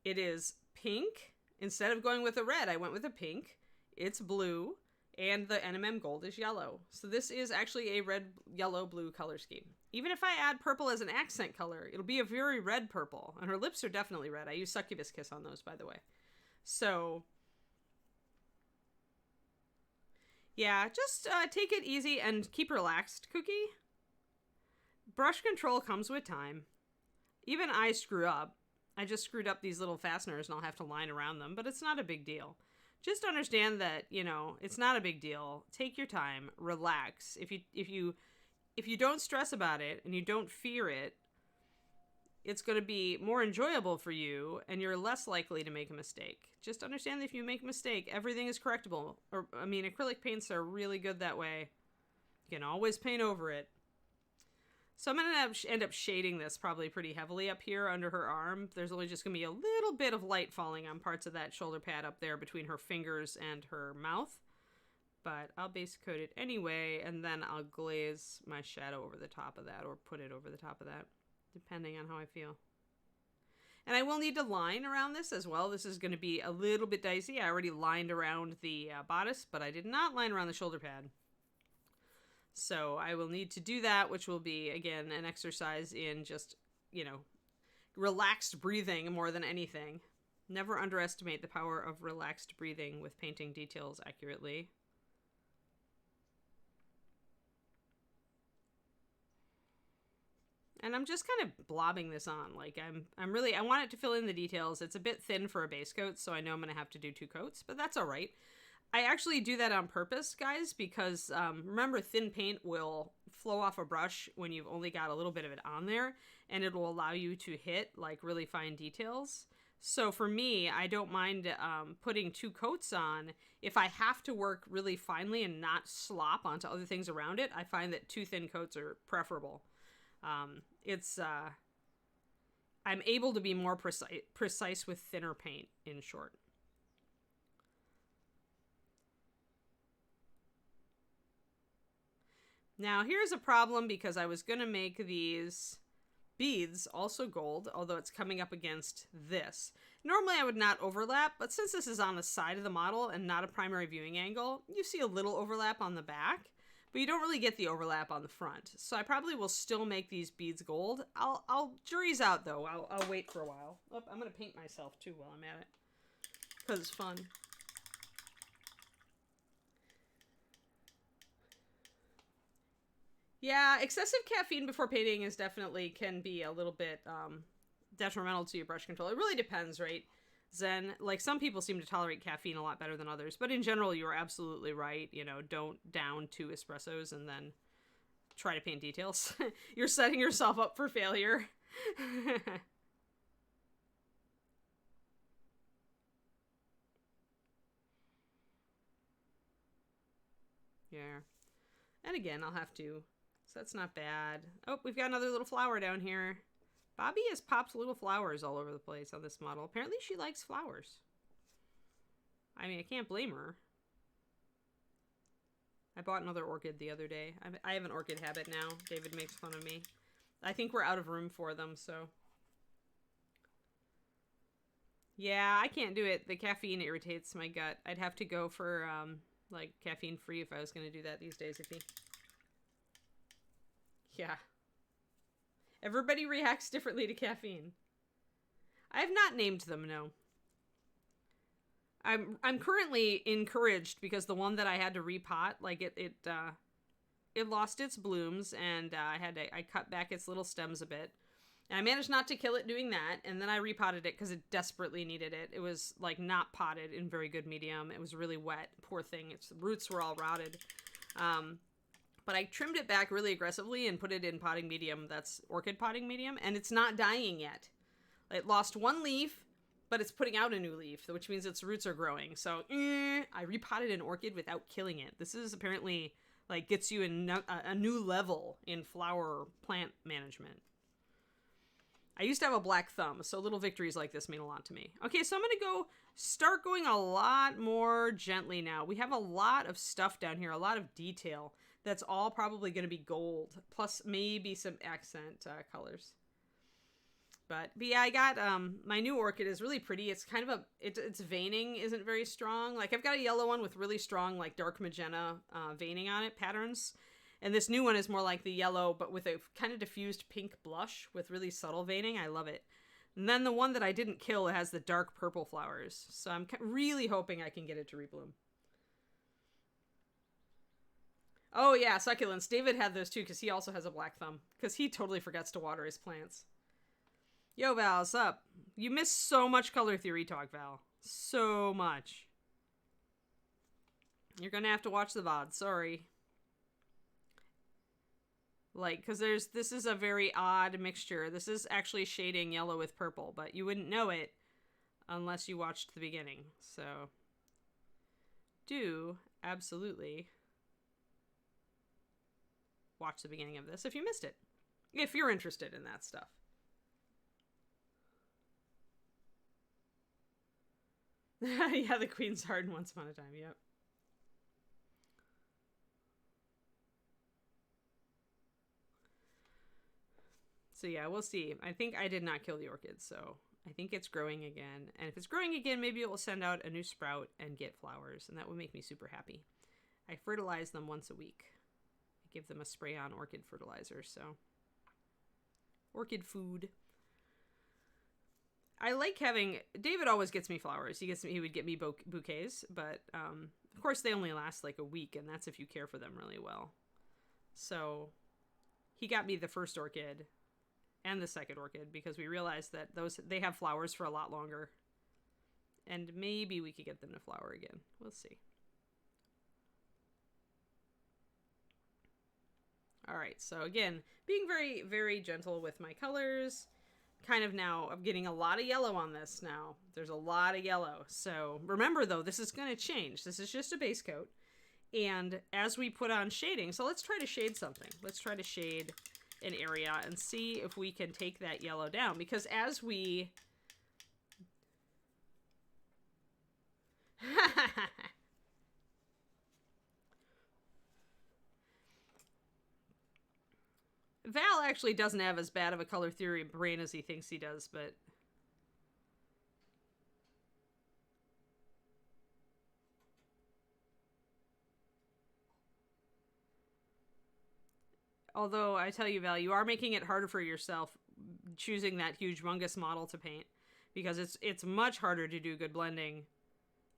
It is pink. Instead of going with a red, I went with a pink. It's blue, and the NMM gold is yellow. So this is actually a red, yellow, blue color scheme. Even if I add purple as an accent color, it'll be a very red purple. And her lips are definitely red. I use Succubus Kiss on those, by the way. So yeah, just take it easy and keep relaxed, Cookie. Brush control comes with time. Even I screw up. I just screwed up these little fasteners and I'll have to line around them, but it's not a big deal. Just understand that, you know, it's not a big deal. Take your time, relax. If you don't stress about it and you don't fear it, it's going to be more enjoyable for you and you're less likely to make a mistake. Just understand that if you make a mistake, everything is correctable. Or, I mean, acrylic paints are really good that way. You can always paint over it. So I'm going to end up shading this probably pretty heavily up here under her arm. There's only just going to be a little bit of light falling on parts of that shoulder pad up there between her fingers and her mouth. But I'll base coat it anyway, and then I'll glaze my shadow over the top of that, or put it over the top of that, depending on how I feel. And I will need to line around this as well. This is going to be a little bit dicey. I already lined around the bodice, but I did not line around the shoulder pad. So I will need to do that, which will be, again, an exercise in just, you know, relaxed breathing more than anything. Never underestimate the power of relaxed breathing with painting details accurately. And I'm just kind of blobbing this on. Like, I want it to fill in the details. It's a bit thin for a base coat, so I know I'm going to have to do 2 coats, but that's all right. I actually do that on purpose, guys, because remember, thin paint will flow off a brush when you've only got a little bit of it on there, and it will allow you to hit like really fine details. So for me, I don't mind putting 2 coats on. If I have to work really finely and not slop onto other things around it, I find that 2 thin coats are preferable. I'm able to be more precise with thinner paint, in short. Now, here's a problem because I was going to make these beads also gold, although it's coming up against this. Normally, I would not overlap, but since this is on the side of the model and not a primary viewing angle, you see a little overlap on the back, but you don't really get the overlap on the front. So I probably will still make these beads gold. Jury's out, though. I'll wait for a while. Oh, I'm going to paint myself, too, while I'm at it, because it's fun. Yeah, excessive caffeine before painting is definitely can be a little bit detrimental to your brush control. It really depends, right? Zen, like some people seem to tolerate caffeine a lot better than others, but in general, you're absolutely right. You know, don't down 2 espressos and then try to paint details. You're setting yourself up for failure. Yeah. And again, I'll have to. So that's not bad. Oh, we've got another little flower down here. Bobby has popped little flowers all over the place on this model. Apparently she likes flowers. I mean, I can't blame her. I bought another orchid the other day. I have an orchid habit now. David makes fun of me. I think we're out of room for them, so. Yeah, I can't do it. The caffeine irritates my gut. I'd have to go for, like, caffeine-free if I was going to do that these days, Iffy. Yeah. Everybody reacts differently to caffeine. I have not named them, no. I'm currently encouraged because the one that I had to repot, like it lost its blooms, and I cut back its little stems a bit. And I managed not to kill it doing that, and then I repotted it because it desperately needed it. It was like not potted in very good medium. It was really wet. Poor thing. Its roots were all rotted. But I trimmed it back really aggressively and put it in potting medium. That's orchid potting medium. And it's not dying yet. It lost 1 leaf, but it's putting out a new leaf, which means its roots are growing. So I repotted an orchid without killing it. This is apparently like gets you a new level in flower plant management. I used to have a black thumb, so little victories like this mean a lot to me. Okay, so I'm going to start going a lot more gently now. We have a lot of stuff down here, a lot of detail. That's all probably going to be gold, plus maybe some accent colors. But yeah, I got, my new orchid is really pretty. It's kind of its veining isn't very strong. Like, I've got a yellow one with really strong, like, dark magenta veining on it, patterns. And this new one is more like the yellow, but with a kind of diffused pink blush with really subtle veining. I love it. And then the one that I didn't kill has the dark purple flowers. So I'm really hoping I can get it to rebloom. Oh yeah, succulents. David had those too because he also has a black thumb. Because he totally forgets to water his plants. Yo, Val, what's up? You missed so much color theory talk, Val. So much. You're gonna have to watch the VOD. Sorry. Like, because this is a very odd mixture. This is actually shading yellow with purple, but you wouldn't know it unless you watched the beginning. So, do absolutely watch the beginning of this if you missed it. If you're interested in that stuff. Yeah, the Queen's Garden once upon a time, yep. So yeah, we'll see. I think I did not kill the orchid, so I think it's growing again. And if it's growing again, maybe it will send out a new sprout and get flowers, and that would make me super happy. I fertilize them once a week. I give them a spray-on orchid fertilizer, so. Orchid food. I like having... David always gets me flowers. He would get me bouquets, but of course they only last like a week, and that's if you care for them really well. So he got me the first orchid and the second orchid because we realized that they have flowers for a lot longer. And maybe we could get them to flower again. We'll see. All right, so again, being very, very gentle with my colors. Kind of now, I'm getting a lot of yellow on this now. There's a lot of yellow. So remember though, this is going to change. This is just a base coat. And as we put on shading, so let's try to shade something. Let's try to shade an area and see if we can take that yellow down. Because as we... Val actually doesn't have as bad of a color theory brain as he thinks he does, but... Although, I tell you, Val, you are making it harder for yourself choosing that huge humongous model to paint. Because it's much harder to do good blending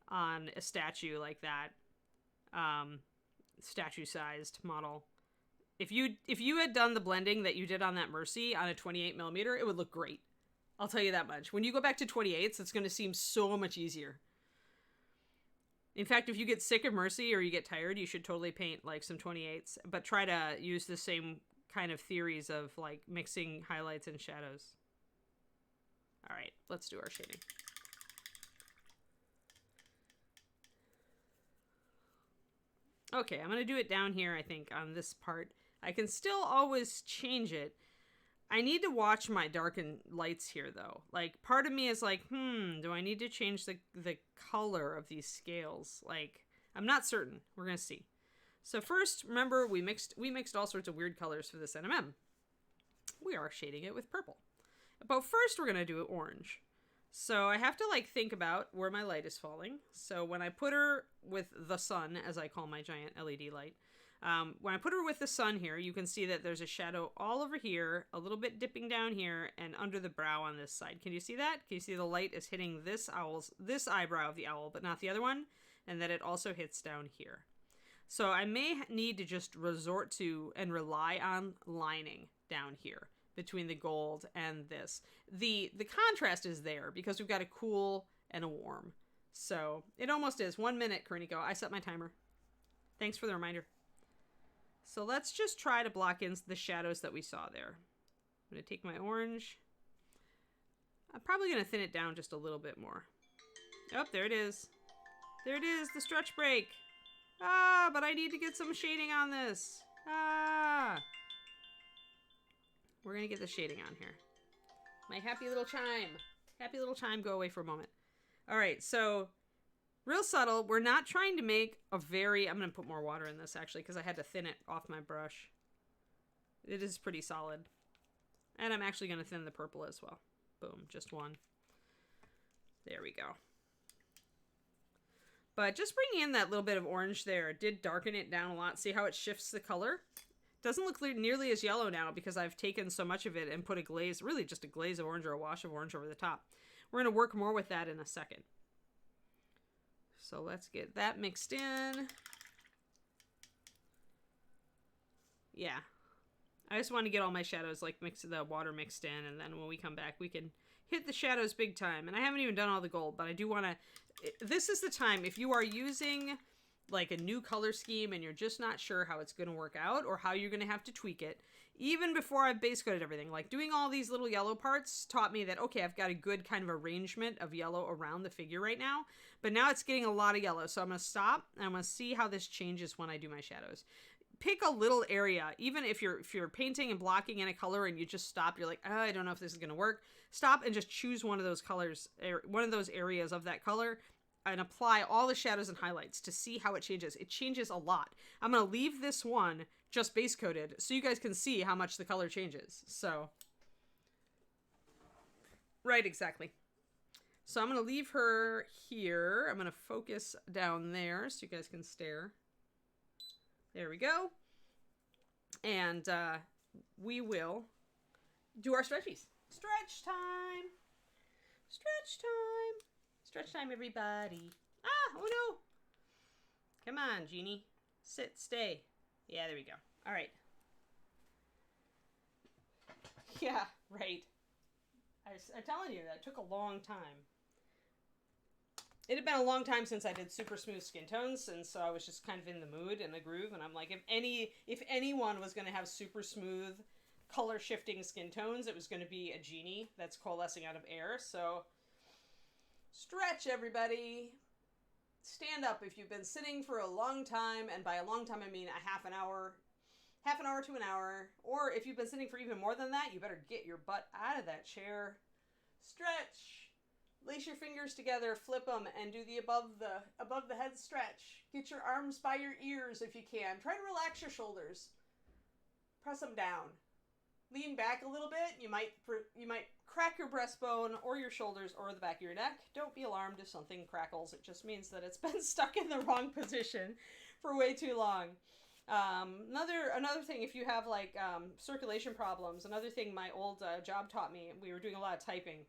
on a statue like that. Statue-sized model. If you had done the blending that you did on that Mercy on a 28mm, it would look great. I'll tell you that much. When you go back to 28s, it's going to seem so much easier. In fact, if you get sick of Mercy or you get tired, you should totally paint like some 28s. But try to use the same kind of theories of like mixing highlights and shadows. All right, let's do our shading. Okay, I'm going to do it down here, I think, on this part. I can still always change it. I need to watch my darken lights here, though. Like, part of me is like, do I need to change the color of these scales? Like, I'm not certain. We're going to see. So first, remember, we mixed all sorts of weird colors for this NMM. We are shading it with purple. But first, we're going to do orange. So I have to, like, think about where my light is falling. So when I put her with the sun, as I call my giant LED light, when I put her with the sun here, you can see that there's a shadow all over here, a little bit dipping down here, and under the brow on this side. Can you see that? Can you see the light is hitting this eyebrow of the owl, but not the other one? And that it also hits down here. So I may need to just resort to and rely on lining down here between the gold and this. The contrast is there because we've got a cool and a warm. So it almost is. 1 minute, Kerniko. I set my timer. Thanks for the reminder. So let's just try to block in the shadows that we saw there. I'm going to take my orange. I'm probably going to thin it down just a little bit more. Oh, there it is. There it is, the stretch break. Ah, but I need to get some shading on this. Ah. We're going to get the shading on here. My happy little chime. Happy little chime, go away for a moment. All right, so real subtle. We're not trying to make a very... I'm going to put more water in this, actually, because I had to thin it off my brush. It is pretty solid. And I'm actually going to thin the purple as well. Boom, just one. There we go. But just bringing in that little bit of orange there did darken it down a lot. See how it shifts the color? Doesn't look nearly as yellow now because I've taken so much of it and put a glaze, really just a glaze of orange or a wash of orange over the top. We're going to work more with that in a second. So let's get that mixed in. Yeah. I just want to get all my shadows, like the water mixed in, and then when we come back, we can hit the shadows big time. And I haven't even done all the gold, but I do want to... This is the time, if you are using like a new color scheme and you're just not sure how it's going to work out or how you're going to have to tweak it, even before I've base coated everything, like doing all these little yellow parts taught me that, okay, I've got a good kind of arrangement of yellow around the figure right now, but now it's getting a lot of yellow. So I'm going to stop and I'm going to see how this changes when I do my shadows. Pick a little area, even if you're painting and blocking in a color and you just stop, you're like, oh, I don't know if this is going to work. Stop and just choose one of those colors, one of those areas of that color, and apply all the shadows and highlights to see how it changes. It changes a lot. I'm going to leave this one just base coated so you guys can see how much the color changes. So, right, exactly. So I'm going to leave her here. I'm going to focus down there so you guys can stare. There we go. And we will do our stretchies. Stretch time. Stretch time. Stretch time, everybody. Ah, oh no. Come on, Genie. Sit, stay. Yeah, there we go. All right. Yeah, right. I'm telling you, that took a long time. it had been a long time since I did super smooth skin tones, and so I was just kind of in the mood and the groove, and I'm like, if anyone was going to have super smooth color shifting skin tones, it was going to be a Genie that's coalescing out of air. So stretch, everybody. Stand up if you've been sitting for a long time, and by a long time I mean a half an hour to an hour, or if you've been sitting for even more than that, you better get your butt out of that chair. Stretch. Lace your fingers together, flip them, and do the above the head stretch. Get your arms by your ears if you can. Try to relax your shoulders. Press them down. Lean back a little bit. You might crack your breastbone or your shoulders or the back of your neck. Don't be alarmed if something crackles. It just means that it's been stuck in the wrong position for way too long. Another thing, if you have like circulation problems, another thing my old job taught me, we were doing a lot of typing,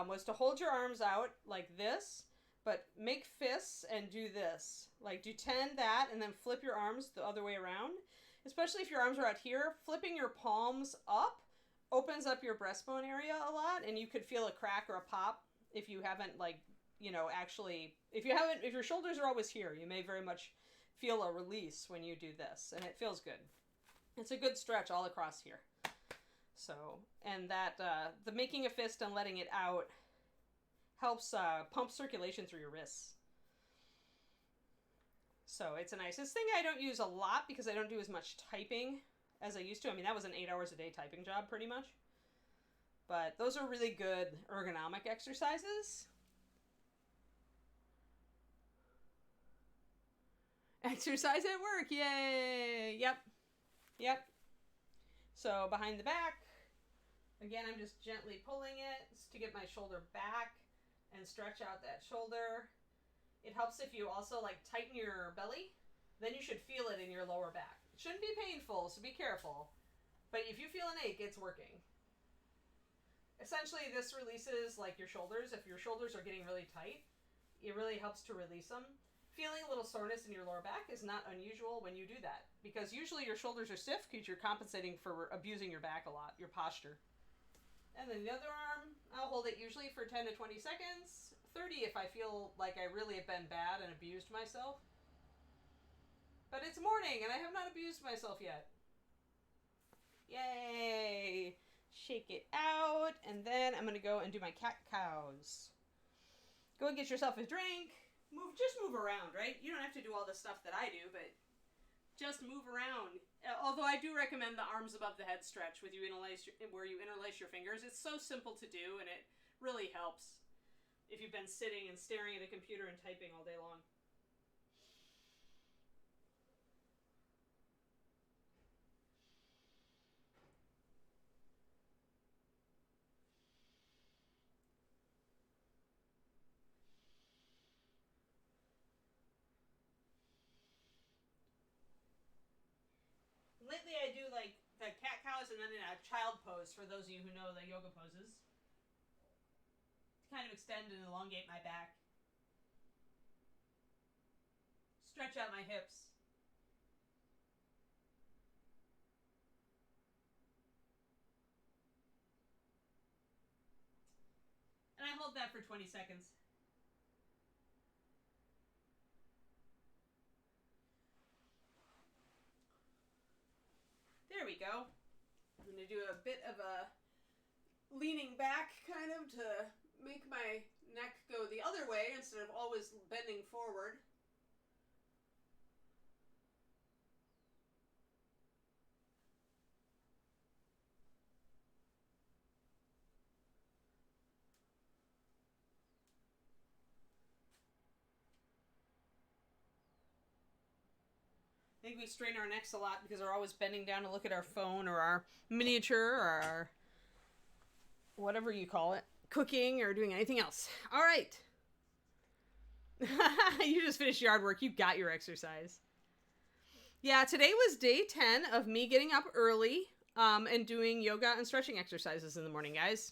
was to hold your arms out like this, but make fists and do this. Like do 10 that and then flip your arms the other way around. Especially if your arms are out here, flipping your palms up opens up your breastbone area a lot, and you could feel a crack or a pop if you haven't if your shoulders are always here, you may very much feel a release when you do this, and it feels good. It's a good stretch all across here. So, and that, the making a fist and letting it out helps pump circulation through your wrists. So it's a nice, this thing I don't use a lot because I don't do as much typing as I used to. I mean, that was an 8 hours a day typing job pretty much. But those are really good ergonomic exercises. Exercise at work, yay! Yep. So behind the back, again, I'm just gently pulling it to get my shoulder back and stretch out that shoulder. It helps if you also like tighten your belly, then you should feel it in your lower back. It shouldn't be painful, so be careful. But if you feel an ache, it's working. Essentially, this releases like your shoulders. If your shoulders are getting really tight, it really helps to release them. Feeling a little soreness in your lower back is not unusual when you do that, because usually your shoulders are stiff because you're compensating for abusing your back a lot, your posture. And then the other arm, I'll hold it usually for 10 to 20 seconds. 30 if I feel like I really have been bad and abused myself. But it's morning and I have not abused myself yet. Yay! Shake it out, and then I'm going to go and do my cat cows. Go and get yourself a drink. Just move around, right? You don't have to do all the stuff that I do, but just move around. Although I do recommend the arms above the head stretch where you interlace your fingers. It's so simple to do, and it really helps if you've been sitting and staring at a computer and typing all day long. Lately I do like the cat cows and then in a child pose for those of you who know the yoga poses. To kind of extend and elongate my back. Stretch out my hips. And I hold that for 20 seconds. There we go. I'm going to do a bit of a leaning back kind of to make my neck go the other way instead of always bending forward. I think we strain our necks a lot because we're always bending down to look at our phone or our miniature or our whatever you call it, cooking or doing anything else. All right. You just finished yard work. You got your exercise. Yeah, today was day 10 of me getting up early and doing yoga and stretching exercises in the morning, guys.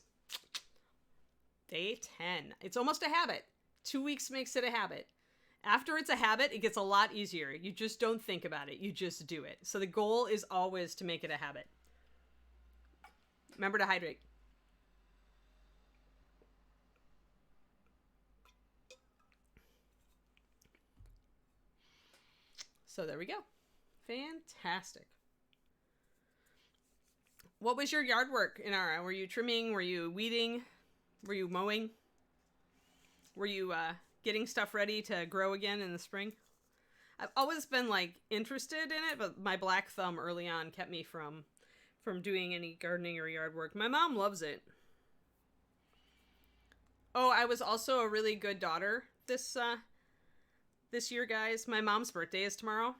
Day 10. It's almost a habit. 2 weeks makes it a habit. After it's a habit, it gets a lot easier. You just don't think about it. You just do it. So the goal is always to make it a habit. Remember to hydrate. So there we go. Fantastic. What was your yard work, Inara? Were you trimming? Were you weeding? Were you mowing? Were you getting stuff ready to grow again in the spring? I've always been like interested in it, but my black thumb early on kept me from doing any gardening or yard work. My mom loves it. Oh, I was also a really good daughter this year, guys. My mom's birthday is tomorrow.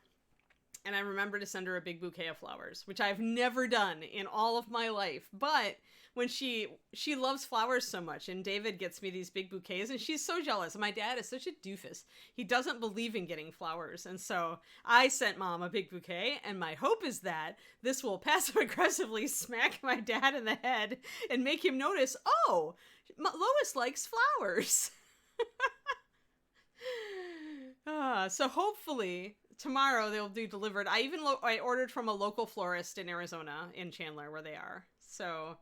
And I remember to send her a big bouquet of flowers, which I've never done in all of my life. But when she loves flowers so much, and David gets me these big bouquets, and she's so jealous. My dad is such a doofus. He doesn't believe in getting flowers. And so I sent Mom a big bouquet, and my hope is that this will passive-aggressively smack my dad in the head and make him notice, oh, Lois likes flowers. So hopefully tomorrow they'll do delivered. I ordered from a local florist in Arizona, in Chandler, where they are. So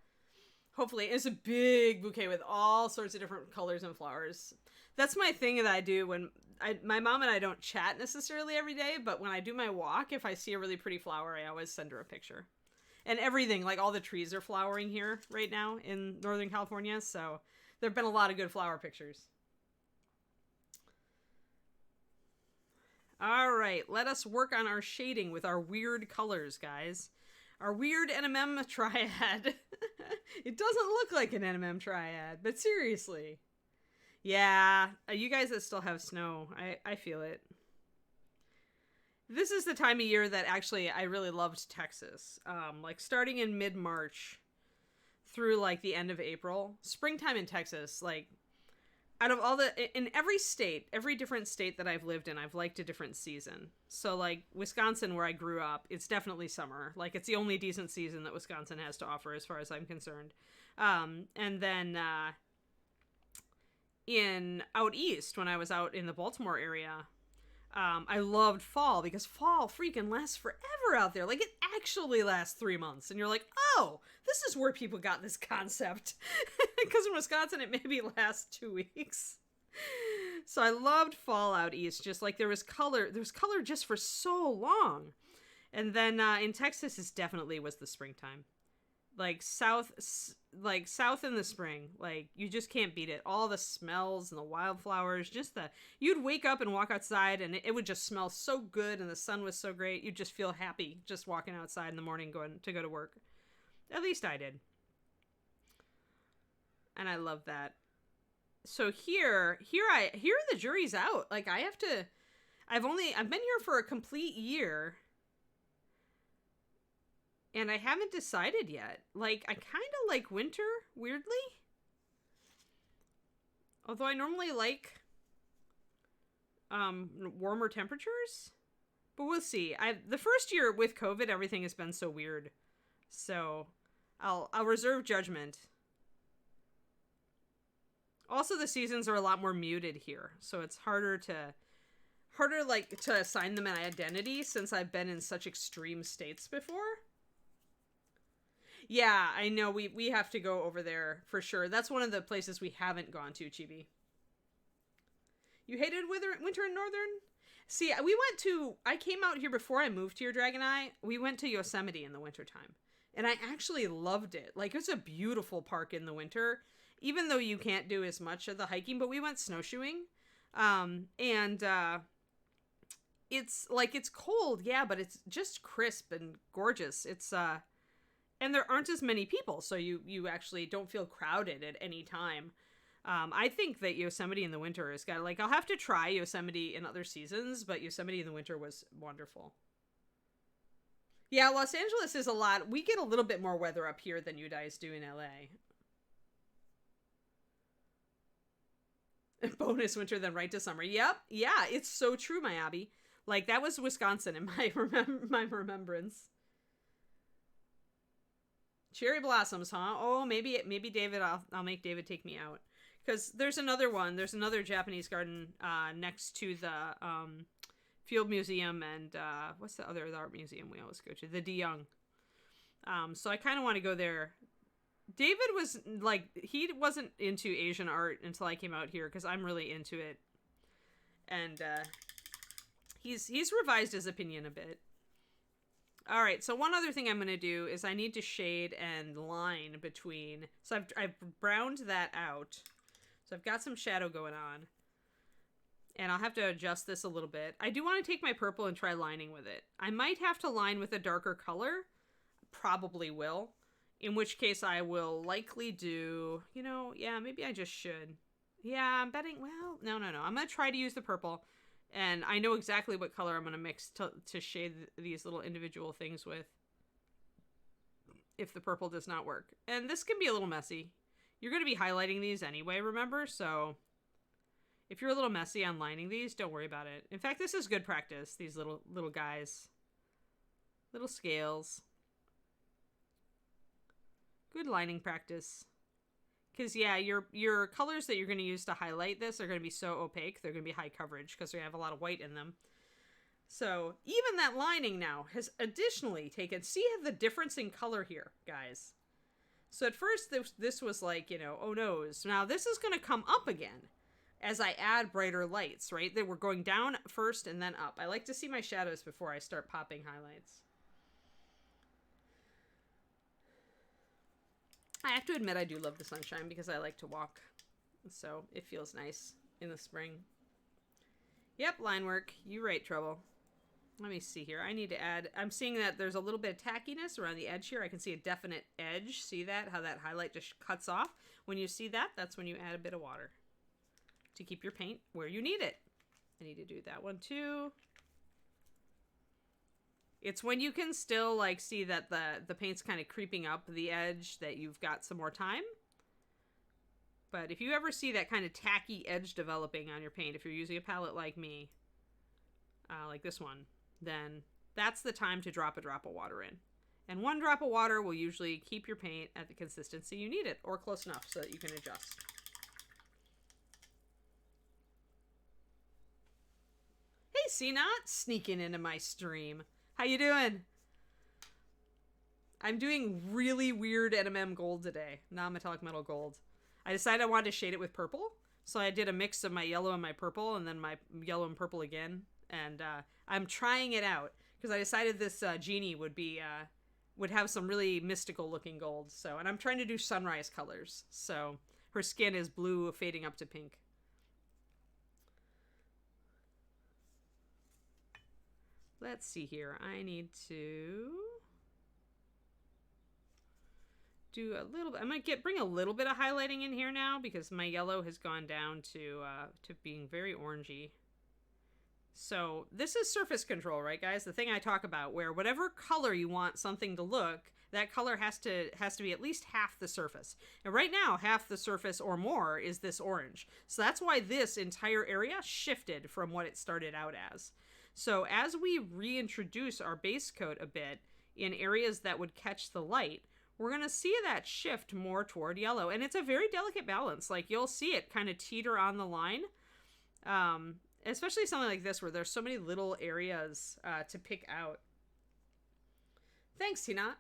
hopefully it's a big bouquet with all sorts of different colors and flowers. That's my thing that I do when my mom and I don't chat necessarily every day, but when I do my walk, if I see a really pretty flower, I always send her a picture. And everything, like all the trees are flowering here right now in Northern California. So there've been a lot of good flower pictures. All right, let us work on our shading with our weird colors, guys. Our weird Nmm triad. It doesn't look like an Nmm triad, but seriously. Yeah, you guys that still have snow, I feel it. This is the time of year that actually I really loved Texas. Like starting in mid-March through like the end of April. Springtime in Texas, like out of all in every different state that I've lived in, I've liked a different season. So like Wisconsin, where I grew up, it's definitely summer. Like it's the only decent season that Wisconsin has to offer as far as I'm concerned. And then in out east, when I was out in the Baltimore area, I loved fall because fall freaking lasts forever out there. Like it actually lasts 3 months. And you're like, oh, this is where people got this concept. Because in Wisconsin, it maybe lasts 2 weeks. So I loved fall out east. Just like there was color just for so long. And then in Texas, it definitely was the springtime. Like south in the spring, like you just can't beat it. All the smells and the wildflowers, you'd wake up and walk outside and it would just smell so good and the sun was so great. You'd just feel happy just walking outside in the morning going to work. At least I did. And I love that. So here the jury's out. Like I've been here for a complete year. And I haven't decided yet. Like, I kind of like winter, weirdly. Although I normally like warmer temperatures. But we'll see. The first year with COVID, everything has been so weird. So, I'll reserve judgment. Also, the seasons are a lot more muted here. So, it's harder to assign them an identity since I've been in such extreme states before. Yeah, I know. We have to go over there for sure. That's one of the places we haven't gone to, Chibi. You hated winter in Northern? See, I came out here before I moved here, Dragon Eye. We went to Yosemite in the wintertime. And I actually loved it. Like, it's a beautiful park in the winter. Even though you can't do as much of the hiking, but we went snowshoeing. It's cold, yeah, but it's just crisp and gorgeous. And there aren't as many people, so you actually don't feel crowded at any time. I think that Yosemite in the winter is got I'll have to try Yosemite in other seasons, but Yosemite in the winter was wonderful. Yeah, Los Angeles is a lot. We get a little bit more weather up here than you guys do in LA. Bonus winter, then right to summer. Yep, yeah, it's so true, my Abby. Like that was Wisconsin in my remembrance. Cherry blossoms, huh? Oh, maybe David. I'll make David take me out because there's another one. There's another Japanese garden next to the Field Museum and what's the other art museum we always go to? The De Young. So I kind of want to go there. David was he wasn't into Asian art until I came out here because I'm really into it, and He's revised his opinion a bit. All right, so one other thing I'm going to do is I need to shade and line between. So I've browned that out. So I've got some shadow going on. And I'll have to adjust this a little bit. I do want to take my purple and try lining with it. I might have to line with a darker color. Probably will. In which case I will likely do, you know, yeah, maybe I just should. Yeah, I'm betting, well, no. I'm going to try to use the purple. And I know exactly what color I'm going to mix to shade these little individual things with. If the purple does not work. And this can be a little messy. You're going to be highlighting these anyway, remember? So if you're a little messy on lining these, don't worry about it. In fact, this is good practice, these little guys. Little scales. Good lining practice. Because, yeah, your colors that you're going to use to highlight this are going to be so opaque. They're going to be high coverage because they have a lot of white in them. So, even that lining now has additionally taken... See the difference in color here, guys. So, at first, this was like, you know, oh, noes. Now, this is going to come up again as I add brighter lights, right? They were going down first and then up. I like to see my shadows before I start popping highlights. I have to admit I do love the sunshine because I like to walk. So it feels nice in the spring. Yep, line work. You right, Trouble. Let me see here. I need to add... I'm seeing that there's a little bit of tackiness around the edge here. I can see a definite edge. See that? How that highlight just cuts off. When you see that, that's when you add a bit of water to keep your paint where you need it. I need to do that one too. It's when you can still like see that the paint's kind of creeping up the edge that you've got some more time. But if you ever see that kind of tacky edge developing on your paint, if you're using a palette like me, like this one, then that's the time to drop a drop of water in. And 1 drop of water will usually keep your paint at the consistency you need it, or close enough so that you can adjust. Hey, C-Not, sneaking into my stream. How you doing? I'm doing really weird NMM gold today. Non-metallic metal gold. I decided I wanted to shade it with purple. So I did a mix of my yellow and my purple, and then my yellow and purple again. And I'm trying it out because I decided this Genie would have some really mystical looking gold. So, and I'm trying to do sunrise colors. So her skin is blue fading up to pink. Let's see here. I need to do a little bit. I might bring a little bit of highlighting in here now because my yellow has gone down to being very orangey. So this is surface control, right, guys? The thing I talk about, where whatever color you want something to look, that color has to be at least half the surface. And right now, half the surface or more is this orange. So that's why this entire area shifted from what it started out as. So as we reintroduce our base coat a bit in areas that would catch the light, we're going to see that shift more toward yellow. And it's a very delicate balance. Like, you'll see it kind of teeter on the line. Especially something like this where there's so many little areas to pick out. Thanks, Tina.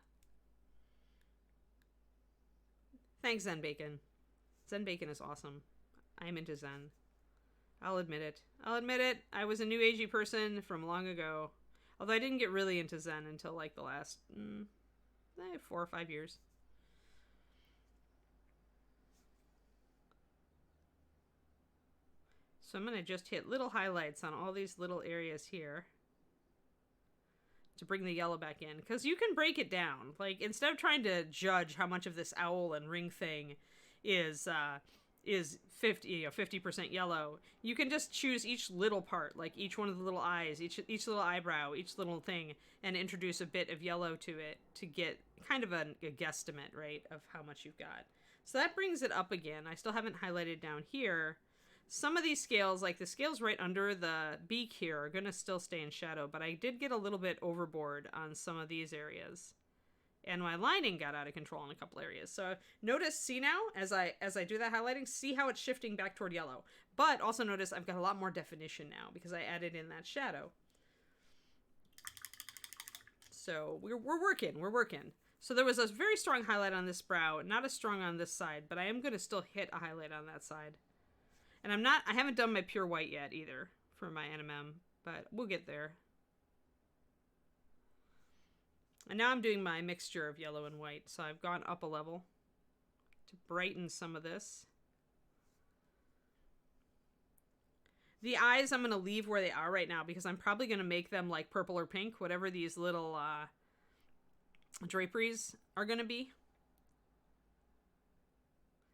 Thanks, Zen Bacon. Zen Bacon is awesome. I'm into Zen. I'll admit it. I was a new agey person from long ago. Although I didn't get really into Zen until like the last 4 or 5 years. So I'm going to just hit little highlights on all these little areas here to bring the yellow back in. Because you can break it down. Like, instead of trying to judge how much of this owl and ring thing is 50% yellow, you can just choose each little part, like each one of the little eyes, each little eyebrow, each little thing, and introduce a bit of yellow to it to get kind of a guesstimate, right, of how much you've got. So that brings it up again. I still haven't highlighted down here. Some of these scales, like the scales right under the beak here, are going to still stay in shadow, but I did get a little bit overboard on some of these areas. And my lining got out of control in a couple areas. So notice, see now, as I do that highlighting, see how it's shifting back toward yellow. But also notice I've got a lot more definition now because I added in that shadow. So we're working. So there was a very strong highlight on this brow, not as strong on this side, but I am going to still hit a highlight on that side. And I haven't done my pure white yet either for my NMM but we'll get there. And now I'm doing my mixture of yellow and white, so I've gone up a level to brighten some of this. The eyes I'm going to leave where they are right now because I'm probably going to make them like purple or pink, whatever these little draperies are going to be.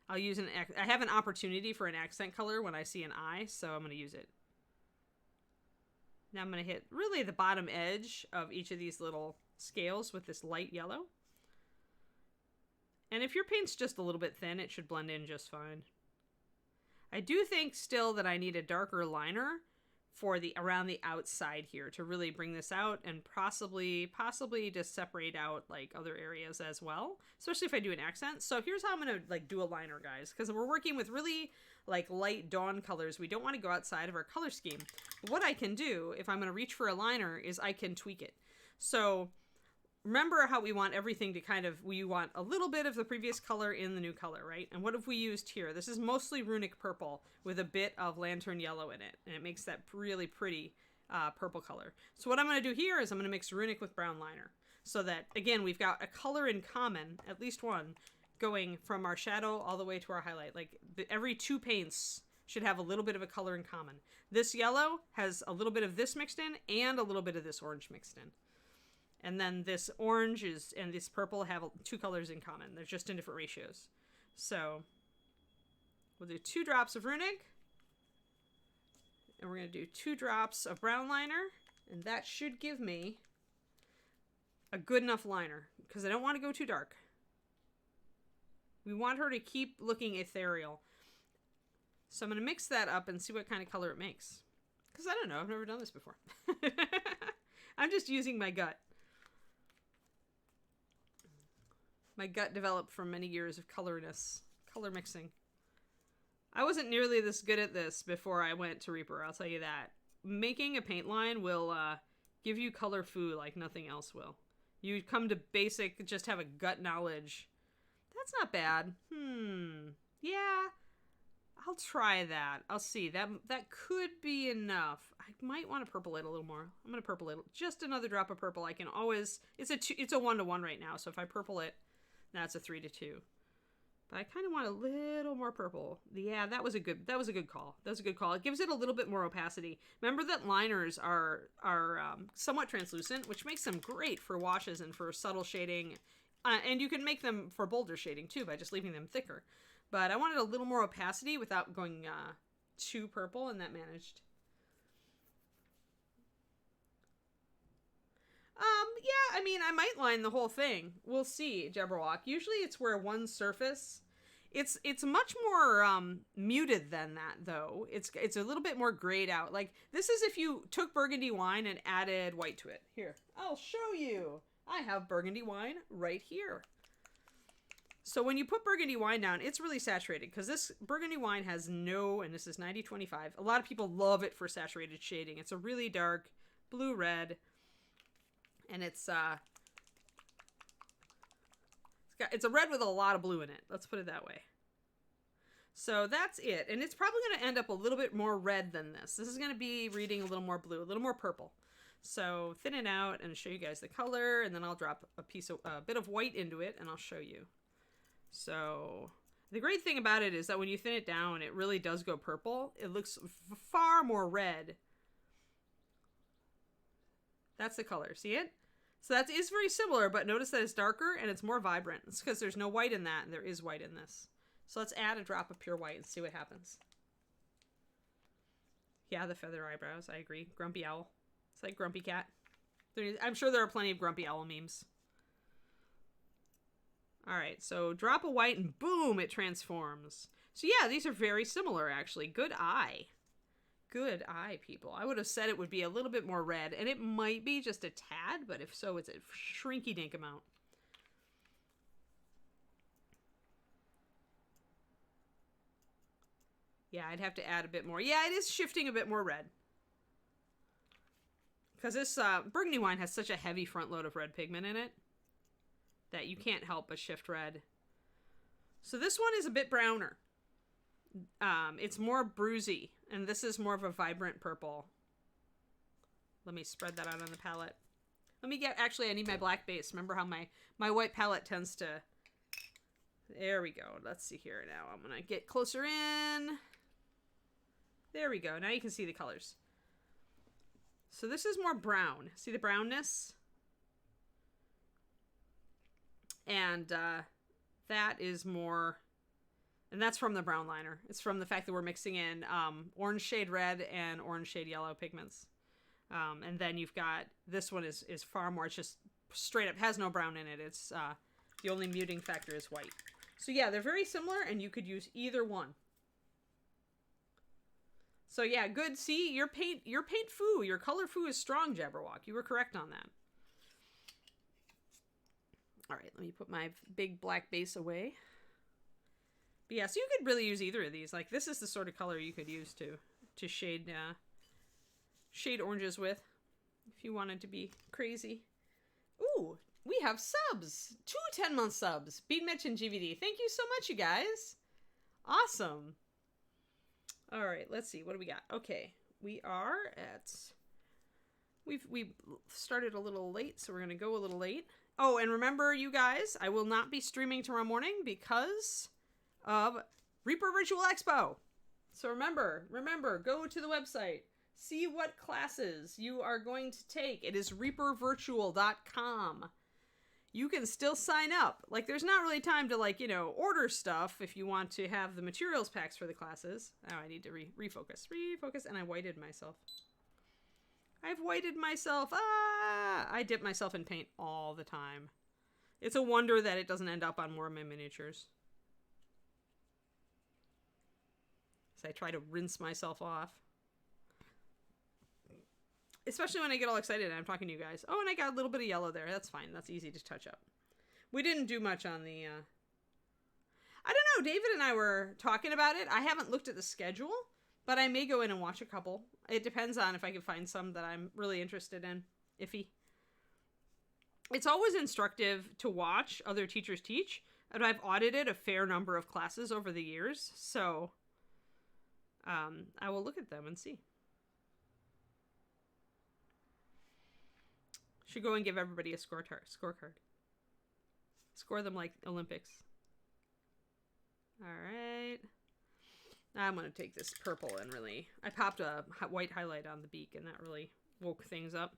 I'll use I have an opportunity for an accent color when I see an eye, so I'm going to use it. Now I'm going to hit really the bottom edge of each of these little scales with this light yellow. And if your paint's just a little bit thin, it should blend in just fine. I do think still that I need a darker liner for the around the outside here to really bring this out and possibly to separate out like other areas as well, especially if I do an accent. So here's how I'm going to like do a liner, guys, because we're working with really like light dawn colors. We don't want to go outside of our color scheme. What I can do if I'm going to reach for a liner is I can tweak it. So remember how we want everything to kind of, we want a little bit of the previous color in the new color, right? And what have we used here? This is mostly runic purple with a bit of lantern yellow in it. And it makes that really pretty purple color. So what I'm going to do here is I'm going to mix runic with brown liner. So that, again, we've got a color in common, at least one, going from our shadow all the way to our highlight. Like every two paints should have a little bit of a color in common. This yellow has a little bit of this mixed in and a little bit of this orange mixed in. And then this orange and this purple have two colors in common. They're just in different ratios. So we'll do 2 drops of runic. And we're going to do 2 drops of brown liner. And that should give me a good enough liner. Because I don't want to go too dark. We want her to keep looking ethereal. So I'm going to mix that up and see what kind of color it makes. Because I don't know. I've never done this before. I'm just using my gut. My gut developed from many years of color mixing. I wasn't nearly this good at this before I went to Reaper, I'll tell you that. Making a paint line will give you color foo like nothing else will. You come to basic, just have a gut knowledge. That's not bad. Yeah, I'll try that. I'll see. That could be enough. I might want to purple it a little more. I'm going to purple it. Just another drop of purple. I can always... It's a 1-to-1 right now, so if I purple it, that's a 3-to-2. But I kind of want a little more purple. Yeah, that was a good call. That was a good call. It gives it a little bit more opacity. Remember that liners are somewhat translucent, which makes them great for washes and for subtle shading. And you can make them for bolder shading, too, by just leaving them thicker. But I wanted a little more opacity without going too purple, and that managed. Yeah, I mean, I might line the whole thing. We'll see, Jabberwock. Usually it's where one surface... It's much more muted than that, though. It's a little bit more grayed out. Like, this is if you took burgundy wine and added white to it. Here, I'll show you. I have burgundy wine right here. So when you put burgundy wine down, it's really saturated because this burgundy wine has no, and this is 90-25. A lot of people love it for saturated shading. It's a really dark blue-red, and it's a red with a lot of blue in it. Let's put it that way. So that's it, and it's probably going to end up a little bit more red than this. This is going to be reading a little more blue, a little more purple. So thin it out and show you guys the color, and then I'll drop a bit of white into it, and I'll show you. So the great thing about it is that when you thin it down, it really does go purple. It looks far more red. That's the color. See it? So that is very similar, but notice that it's darker and it's more vibrant. It's because there's no white in that, and there is white in this. So let's add a drop of pure white and see what happens. Yeah, the feather eyebrows. I agree. Grumpy owl. It's like grumpy cat. I'm sure there are plenty of grumpy owl memes. All right, so drop a white and boom, it transforms. So yeah, these are very similar, actually. Good eye. Good eye, people. I would have said it would be a little bit more red, and it might be just a tad, but if so, it's a shrinky-dink amount. Yeah, I'd have to add a bit more. Yeah, it is shifting a bit more red. Because this burgundy wine has such a heavy front load of red pigment in it that you can't help but shift red. So this one is a bit browner. It's more bruisey, and this is more of a vibrant purple. Let me spread that out on the palette. Let me get, actually, I need my black base. Remember how my white palette tends to, there we go. Let's see here now. I'm going to get closer in. There we go. Now you can see the colors. So this is more brown. See the brownness? And that is more, and that's from the brown liner. It's from the fact that we're mixing in orange shade red and orange shade yellow pigments. And then you've got, this one is far more, it's just straight up, has no brown in it. It's, the only muting factor is white. So yeah, they're very similar and you could use either one. So yeah, good. See, your paint foo, your color foo is strong, Jabberwock. You were correct on that. All right, let me put my big black base away. But yeah, so you could really use either of these. Like, this is the sort of color you could use to shade oranges with, if you wanted to be crazy. Ooh, we have subs. 2 10-month subs. Beat Mitch and GVD. Thank you so much, you guys. Awesome. All right, let's see. What do we got? Okay, we are at... We started a little late, so we're going to go a little late. Oh, and remember, you guys, I will not be streaming tomorrow morning because of Reaper Virtual Expo. So remember, go to the website. See what classes you are going to take. It is reapervirtual.com. You can still sign up. Like, there's not really time to, like, you know, order stuff if you want to have the materials packs for the classes. Oh, I need to refocus. Refocus, and I whited myself. I've whited myself. Ah! I dip myself in paint all the time. It's a wonder that it doesn't end up on more of my miniatures. So I try to rinse myself off. Especially when I get all excited and I'm talking to you guys. Oh, and I got a little bit of yellow there. That's fine. That's easy to touch up. We didn't do much on the... I don't know. David and I were talking about it. I haven't looked at the schedule, but I may go in and watch a couple. It depends on if I can find some that I'm really interested in. Iffy. It's always instructive to watch other teachers teach, and I've audited a fair number of classes over the years, so I will look at them and see. Should go and give everybody a scorecard. Score them like Olympics. All right. I'm going to take this purple and really... I popped a white highlight on the beak, and that really woke things up.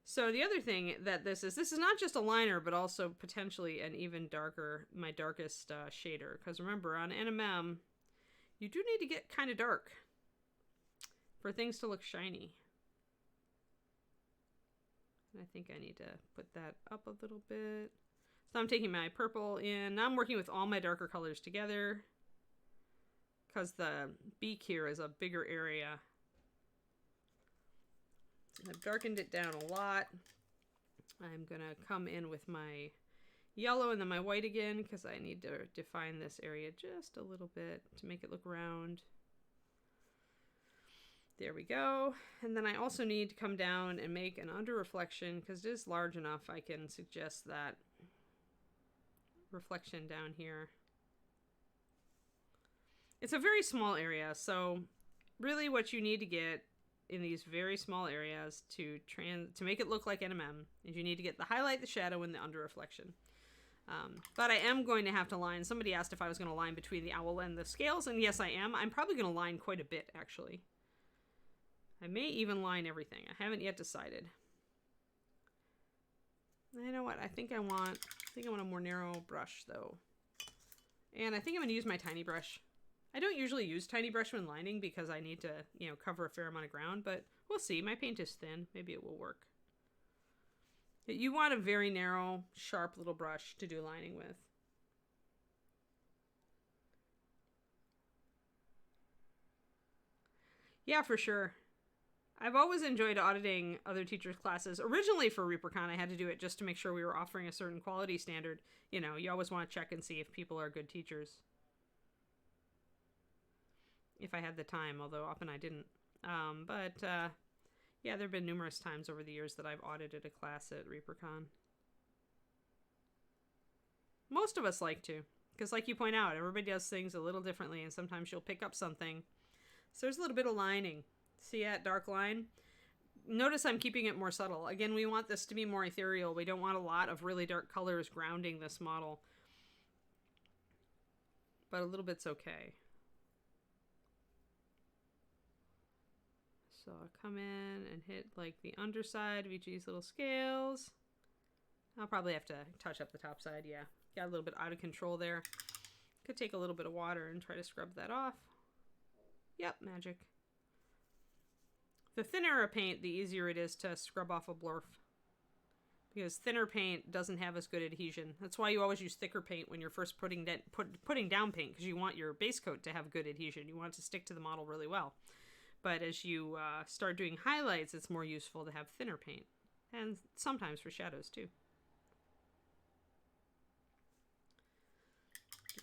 So the other thing that this is not just a liner, but also potentially an even darker, my darkest shader. Because remember, on NMM, you do need to get kind of dark for things to look shiny. And I think I need to put that up a little bit. So I'm taking my purple in. Now I'm working with all my darker colors together, because the beak here is a bigger area. I've darkened it down a lot. I'm going to come in with my yellow and then my white again, because I need to define this area just a little bit to make it look round. There we go. And then I also need to come down and make an under reflection, because it is large enough. I can suggest that reflection down here. It's a very small area, so really what you need to get in these very small areas to make it look like NMM is you need to get the highlight, the shadow, and the under reflection. But I am going to have to line. Somebody asked if I was going to line between the owl and the scales, and yes, I am. I'm probably going to line quite a bit, actually. I may even line everything. I haven't yet decided. You know what? I think I want a more narrow brush, though. And I think I'm going to use my tiny brush. I don't usually use tiny brush when lining because I need to, you know, cover a fair amount of ground, but we'll see. My paint is thin. Maybe it will work. You want a very narrow, sharp little brush to do lining with. Yeah, for sure. I've always enjoyed auditing other teachers' classes. Originally for ReaperCon, I had to do it just to make sure we were offering a certain quality standard. You know, you always want to check and see if people are good teachers. If I had the time, although often I didn't. Yeah, there have been numerous times over the years that I've audited a class at ReaperCon. Most of us like to, because like you point out, everybody does things a little differently, and sometimes you'll pick up something. So there's a little bit of lining. See that dark line? notice I'm keeping it more subtle. Again, we want this to be more ethereal. We don't want a lot of really dark colors grounding this model. But a little bit's okay. So I'll come in and hit like the underside of each of these little scales. I'll probably have to touch up the top side, yeah. Got a little bit out of control there. Could take a little bit of water and try to scrub that off. Yep, magic. The thinner a paint, the easier it is to scrub off a blurf. Because thinner paint doesn't have as good adhesion. That's why you always use thicker paint when you're first putting down paint, because you want your base coat to have good adhesion. You want it to stick to the model really well. But as you start doing highlights, it's more useful to have thinner paint. And sometimes for shadows too.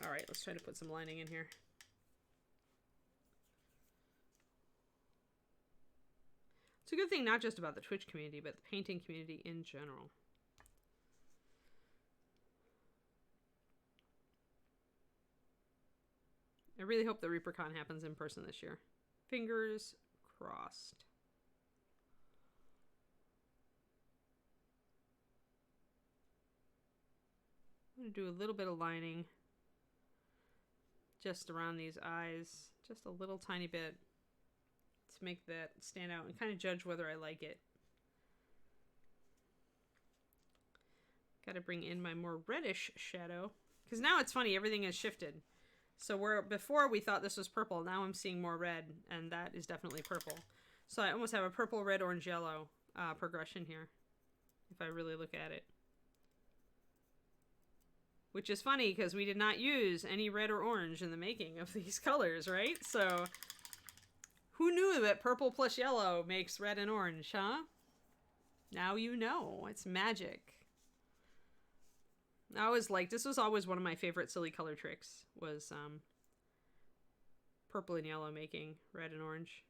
Alright, let's try to put some lining in here. It's a good thing not just about the Twitch community, but the painting community in general. I really hope the ReaperCon happens in person this year. Fingers crossed. I'm going to do a little bit of lining just around these eyes, just a little tiny bit to make that stand out and kind of judge whether I like it. Got to bring in my more reddish shadow, because now it's funny, everything has shifted. So where before we thought this was purple, now I'm seeing more red, and that is definitely purple. So I almost have a purple, red, orange, yellow progression here, if I really look at it. Which is funny, because we did not use any red or orange in the making of these colors, right? So, who knew that purple plus yellow makes red and orange, huh? Now you know. It's magic. I was like, this was always one of my favorite silly color tricks, was purple and yellow making red and orange.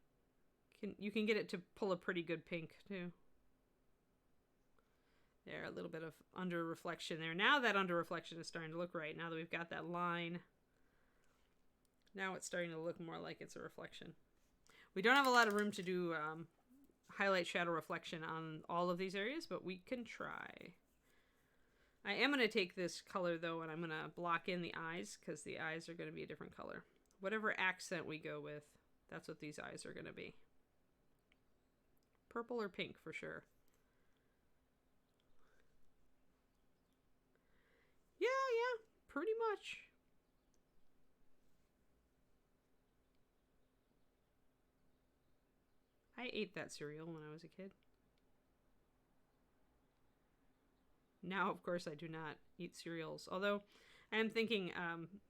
You can get it to pull a pretty good pink, too. There, a little bit of under reflection there. Now that under reflection is starting to look right. Now that we've got that line. Now it's starting to look more like it's a reflection. We don't have a lot of room to do highlight, shadow, reflection on all of these areas, but we can try. I am going to take this color, though, and I'm going to block in the eyes, because the eyes are going to be a different color. Whatever accent we go with, that's what these eyes are going to be. Purple or pink, for sure. Yeah, pretty much. I ate that cereal when I was a kid. Now, of course, I do not eat cereals. Although, I am thinking,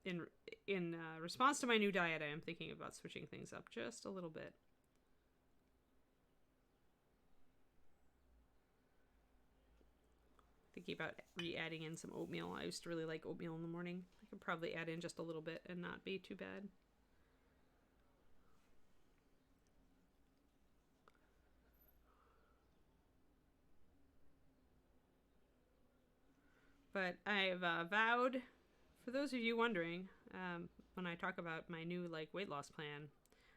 in response to my new diet, I am thinking about switching things up just a little bit. Thinking about re-adding in some oatmeal. I used to really like oatmeal in the morning. I could probably add in just a little bit and not be too bad. But I've vowed, for those of you wondering, when I talk about my new weight loss plan.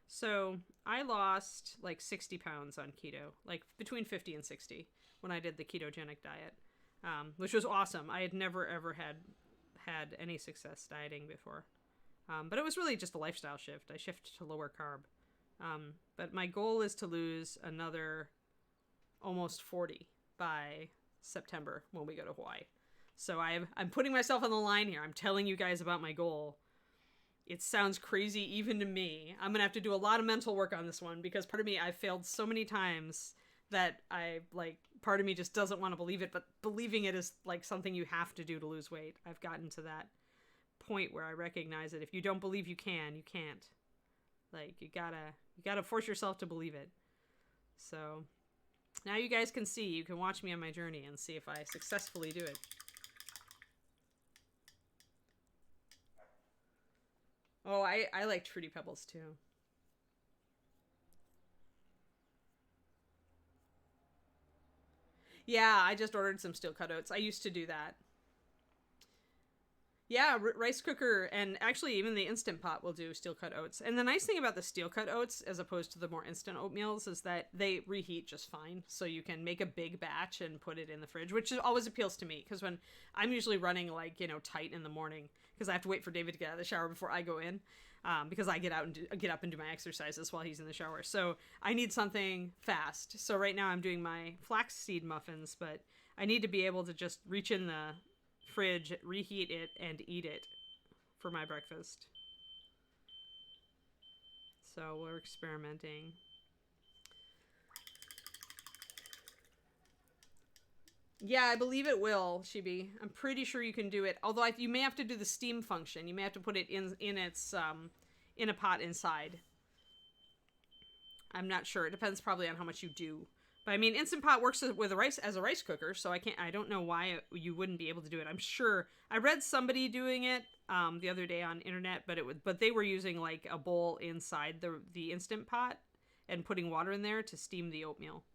So I lost 60 pounds on keto, between 50 and 60 when I did the ketogenic diet. Which was awesome. I had never ever had any success dieting before. But it was really just a lifestyle shift. I shifted to lower carb. But my goal is to lose another almost 40 by September when we go to Hawaii. So I'm putting myself on the line here. I'm telling you guys about my goal. It sounds crazy even to me. I'm going to have to do a lot of mental work on this one, because part of me, I've failed so many times that part of me just doesn't want to believe it, but believing it is something you have to do to lose weight. I've gotten to that point where I recognize that if you don't believe you can, you can't. You gotta force yourself to believe it. So now you guys can see, you can watch me on my journey and see if I successfully do it. Oh, I liked Fruity Pebbles too. Yeah, I just ordered some steel cut oats. I used to do that. Yeah, rice cooker, and actually even the Instant Pot will do steel cut oats. And the nice thing about the steel cut oats, as opposed to the more instant oatmeals, is that they reheat just fine. So you can make a big batch and put it in the fridge, which always appeals to me, because when I'm usually running like, you know, tight in the morning, because I have to wait for David to get out of the shower before I go in, because I get up and do my exercises while he's in the shower. So I need something fast. So right now I'm doing my flaxseed muffins, but I need to be able to just reach in the fridge, reheat it, and eat it for my breakfast. So we're experimenting. Yeah, I believe it will, Shibi. I'm pretty sure you can do it. Although you may have to do the steam function. You may have to put it in its in a pot inside. I'm not sure. It depends probably on how much you do. But I mean, Instant Pot works with as a rice cooker, so I don't know why you wouldn't be able to do it. I'm sure I read somebody doing it the other day on internet, but they were using like a bowl inside the Instant Pot and putting water in there to steam the oatmeal,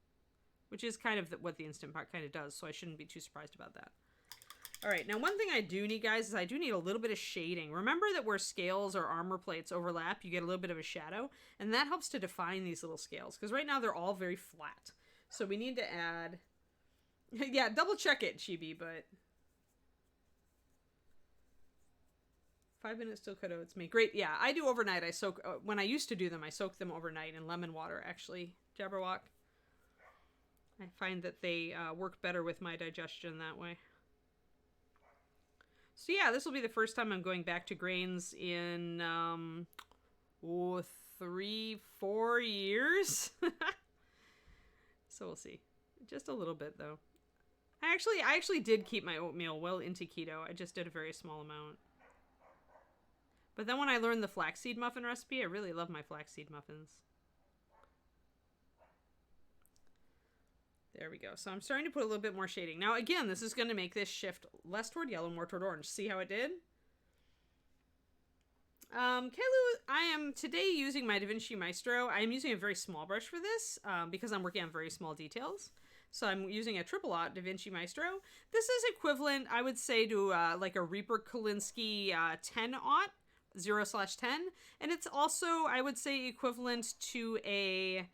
which is kind of what the Instant Pot kind of does. So I shouldn't be too surprised about that. All right, now one thing I do need, guys, is I do need a little bit of shading. Remember that where scales or armor plates overlap, you get a little bit of a shadow, and that helps to define these little scales, because right now they're all very flat. So we need to add, yeah, double check it, Chibi, but 5 minutes steel cut oats make great. Yeah, I do overnight. I soak, when I used to do them, I soaked them overnight in lemon water, actually, Jabberwock. I find that they work better with my digestion that way. So yeah, this will be the first time I'm going back to grains in 3-4 years. So we'll see. Just a little bit though. I actually did keep my oatmeal well into keto. I just did a very small amount. But then when I learned the flaxseed muffin recipe, I really love my flaxseed muffins. There we go. So I'm starting to put a little bit more shading. Now again, this is going to make this shift less toward yellow, more toward orange. See how it did? Kaylu, I am today using my DaVinci Maestro. I am using a very small brush for this because I'm working on very small details. So I'm using a triple-aught DaVinci Maestro. This is equivalent, I would say, to like a Reaper Kolinsky 10-aught, 0/10. And it's also, I would say, equivalent to I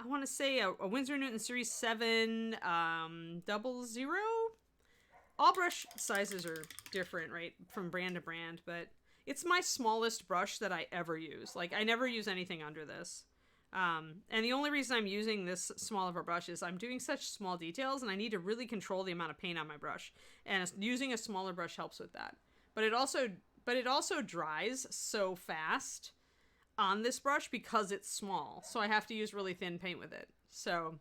want to say a Winsor Newton Series 7 00. All brush sizes are different, right, from brand to brand, but it's my smallest brush that I ever use. Like, I never use anything under this. And the only reason I'm using this small of a brush is I'm doing such small details, and I need to really control the amount of paint on my brush. And using a smaller brush helps with that. But it also dries so fast on this brush because it's small. So I have to use really thin paint with it. So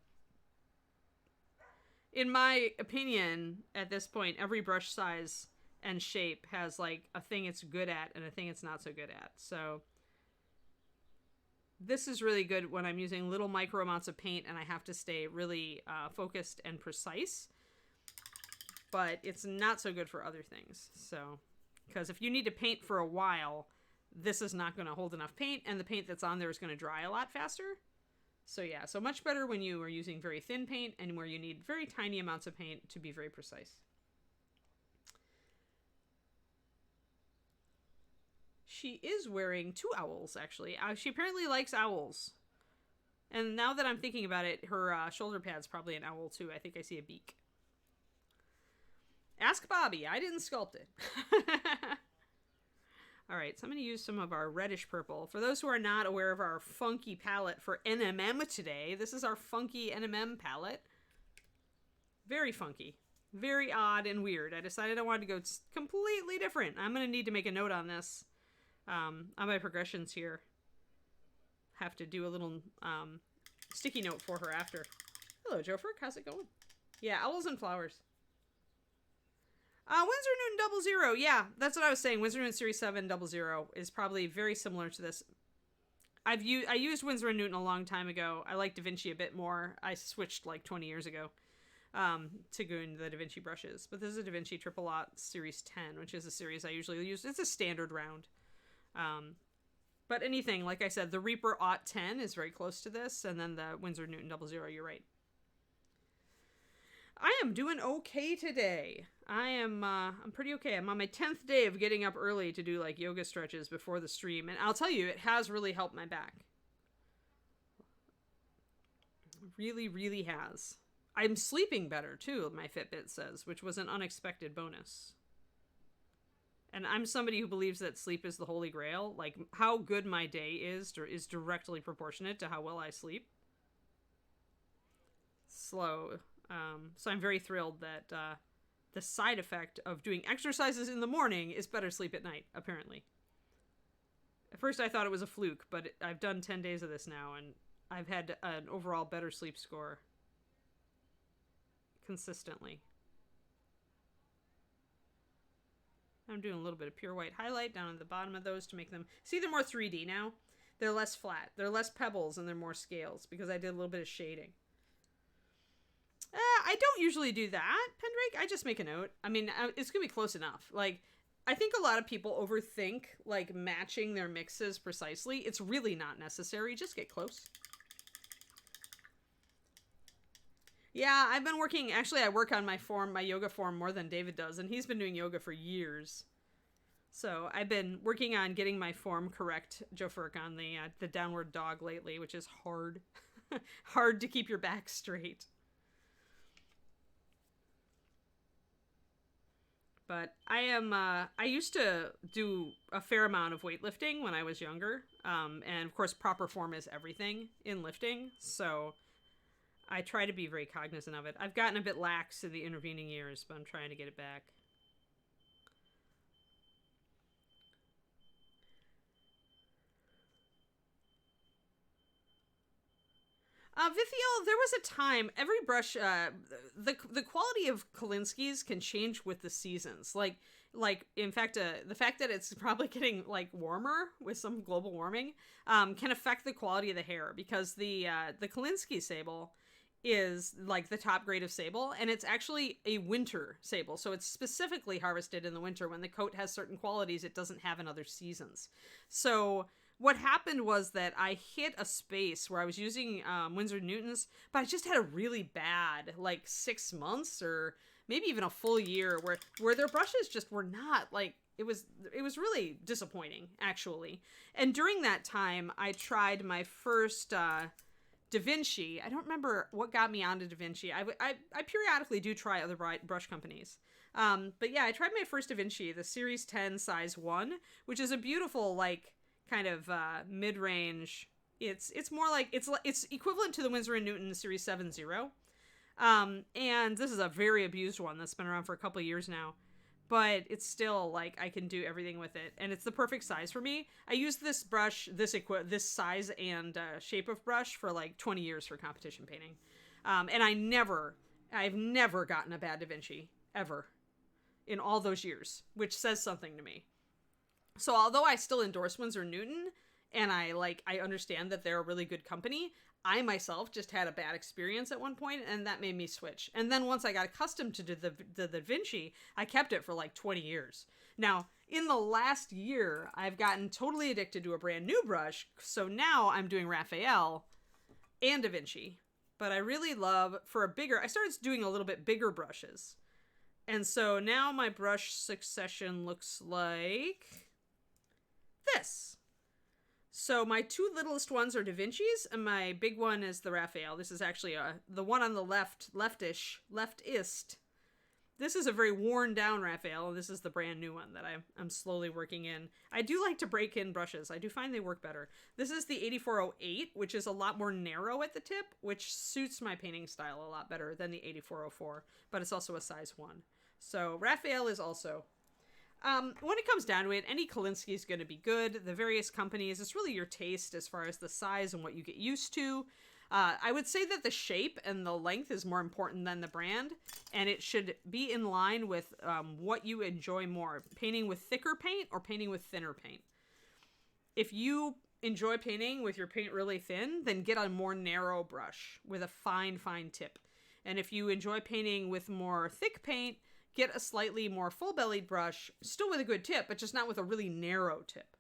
in my opinion, at this point, every brush size and shape has like a thing it's good at and a thing it's not so good at. So this is really good when I'm using little micro amounts of paint and I have to stay really focused and precise. But it's not so good for other things. So, because if you need to paint for a while, this is not going to hold enough paint, and the paint that's on there is going to dry a lot faster. So yeah, so much better when you are using very thin paint and where you need very tiny amounts of paint to be very precise. She is wearing 2 owls, actually. She apparently likes owls. And now that I'm thinking about it, her shoulder pad's probably an owl too. I think I see a beak. Ask Bobby. I didn't sculpt it. All right, so I'm going to use some of our reddish purple. For those who are not aware of our funky palette for NMM today, this is our funky NMM palette. Very funky. Very odd and weird. I decided I wanted to go completely different. I'm going to need to make a note on this. On my progressions here. Have to do a little sticky note for her after. Hello, Joe-Frick. How's it going? Yeah, owls and flowers. Winsor Newton 00. Yeah, that's what I was saying. Winsor Newton Series 7 00 is probably very similar to this. I used Winsor & Newton a long time ago. I like DaVinci a bit more. I switched like 20 years ago to go into the DaVinci brushes. But this is a DaVinci Triple Aught Series 10, which is a series I usually use. It's a standard round. But anything, like I said, the Reaper Aught 10 is very close to this, and then the Winsor Newton 00, you're right. I am doing okay today. I'm pretty okay. I'm on my 10th day of getting up early to do like yoga stretches before the stream. And I'll tell you, it has really helped my back. Really, really has. I'm sleeping better too, my Fitbit says, which was an unexpected bonus. And I'm somebody who believes that sleep is the holy grail. Like, how good my day is directly proportionate to how well I sleep. So I'm very thrilled that the side effect of doing exercises in the morning is better sleep at night, apparently. At first I thought it was a fluke, but I've done 10 days of this now, and I've had an overall better sleep score consistently. I'm doing a little bit of pure white highlight down at the bottom of those to make them... See, they're more 3D now. They're less flat. They're less pebbles, and they're more scales, because I did a little bit of shading. I don't usually do that, Pendrake. I just make a note. I mean, it's going to be close enough. Like, I think a lot of people overthink, like, matching their mixes precisely. It's really not necessary. Just get close. Yeah, I've been working... Actually, I work on my yoga form more than David does, and he's been doing yoga for years. So I've been working on getting my form correct, Joe Furk, on the downward dog lately, which is hard. Hard to keep your back straight. But I used to do a fair amount of weightlifting when I was younger. And of course, proper form is everything in lifting. So I try to be very cognizant of it. I've gotten a bit lax in the intervening years, but I'm trying to get it back. Vithiel, there was a time, every brush, the quality of Kolinsky's can change with the seasons. Like in fact, the fact that it's probably getting, like, warmer with some global warming, can affect the quality of the hair, because the Kolinsky sable is, like, the top grade of sable, and it's actually a winter sable, so it's specifically harvested in the winter when the coat has certain qualities it doesn't have in other seasons. So... what happened was that I hit a space where I was using Winsor & Newton's, but I just had a really bad, like, 6 months or maybe even a full year where their brushes just were not, like, it was really disappointing, actually. And during that time, I tried my first Da Vinci. I don't remember what got me onto Da Vinci. I periodically do try other brush companies. But yeah, I tried my first Da Vinci, the Series 10 size 1, which is a beautiful, like, kind of mid-range. It's more like it's equivalent to the Winsor & Newton Series 7.0. And this is a very abused one that's been around for a couple of years now, but it's still, like, I can do everything with it, and it's the perfect size for me. I used this brush, this size and shape of brush for like 20 years for competition painting, and I've never gotten a bad Da Vinci ever in all those years, which says something to me. So although I still endorse Winsor & Newton, and I understand that they're a really good company, I myself just had a bad experience at one point, and that made me switch. And then once I got accustomed to the Da Vinci, I kept it for like 20 years. Now, in the last year, I've gotten totally addicted to a brand new brush, so now I'm doing Raphael and Da Vinci. But I really love, I started doing a little bit bigger brushes. And so now my brush succession looks like... this. So my two littlest ones are Da Vinci's, and my big one is the Raphael. This is actually the one on the leftist. This is a very worn down Raphael, and this is the brand new one that I'm slowly working in. I do like to break in brushes. I do find they work better. This is the 8408, which is a lot more narrow at the tip, which suits my painting style a lot better than the 8404, but it's also a size 1. So Raphael is also... when it comes down to it, any Kolinsky is going to be good. The various companies, it's really your taste as far as the size and what you get used to. I would say that the shape and the length is more important than the brand, and it should be in line with what you enjoy more, painting with thicker paint or painting with thinner paint. If you enjoy painting with your paint really thin, then get a more narrow brush with a fine tip. And if you enjoy painting with more thick paint, get a slightly more full-bellied brush, still with a good tip, but just not with a really narrow tip.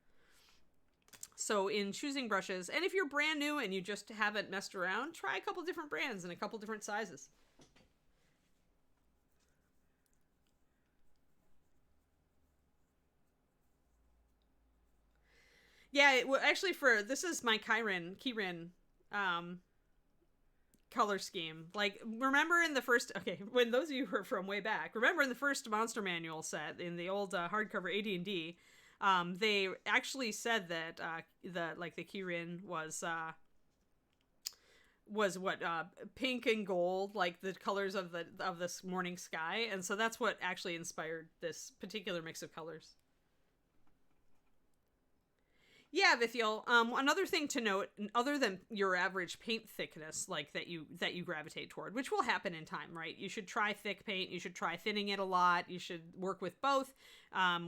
So in choosing brushes, and if you're brand new and you just haven't messed around, try a couple different brands and a couple different sizes. Yeah, actually this is my Keyrin color scheme. Like, remember in the first, when those of you who are from way back, remember in the first Monster Manual set, in the old hardcover AD&D, they actually said that the Keyrin was what pink and gold, like the colors of this morning sky, and so that's what actually inspired this particular mix of colors. Yeah, Vithiel. Another thing to note, other than your average paint thickness, like that you gravitate toward, which will happen in time, right? You should try thick paint. You should try thinning it a lot. You should work with both.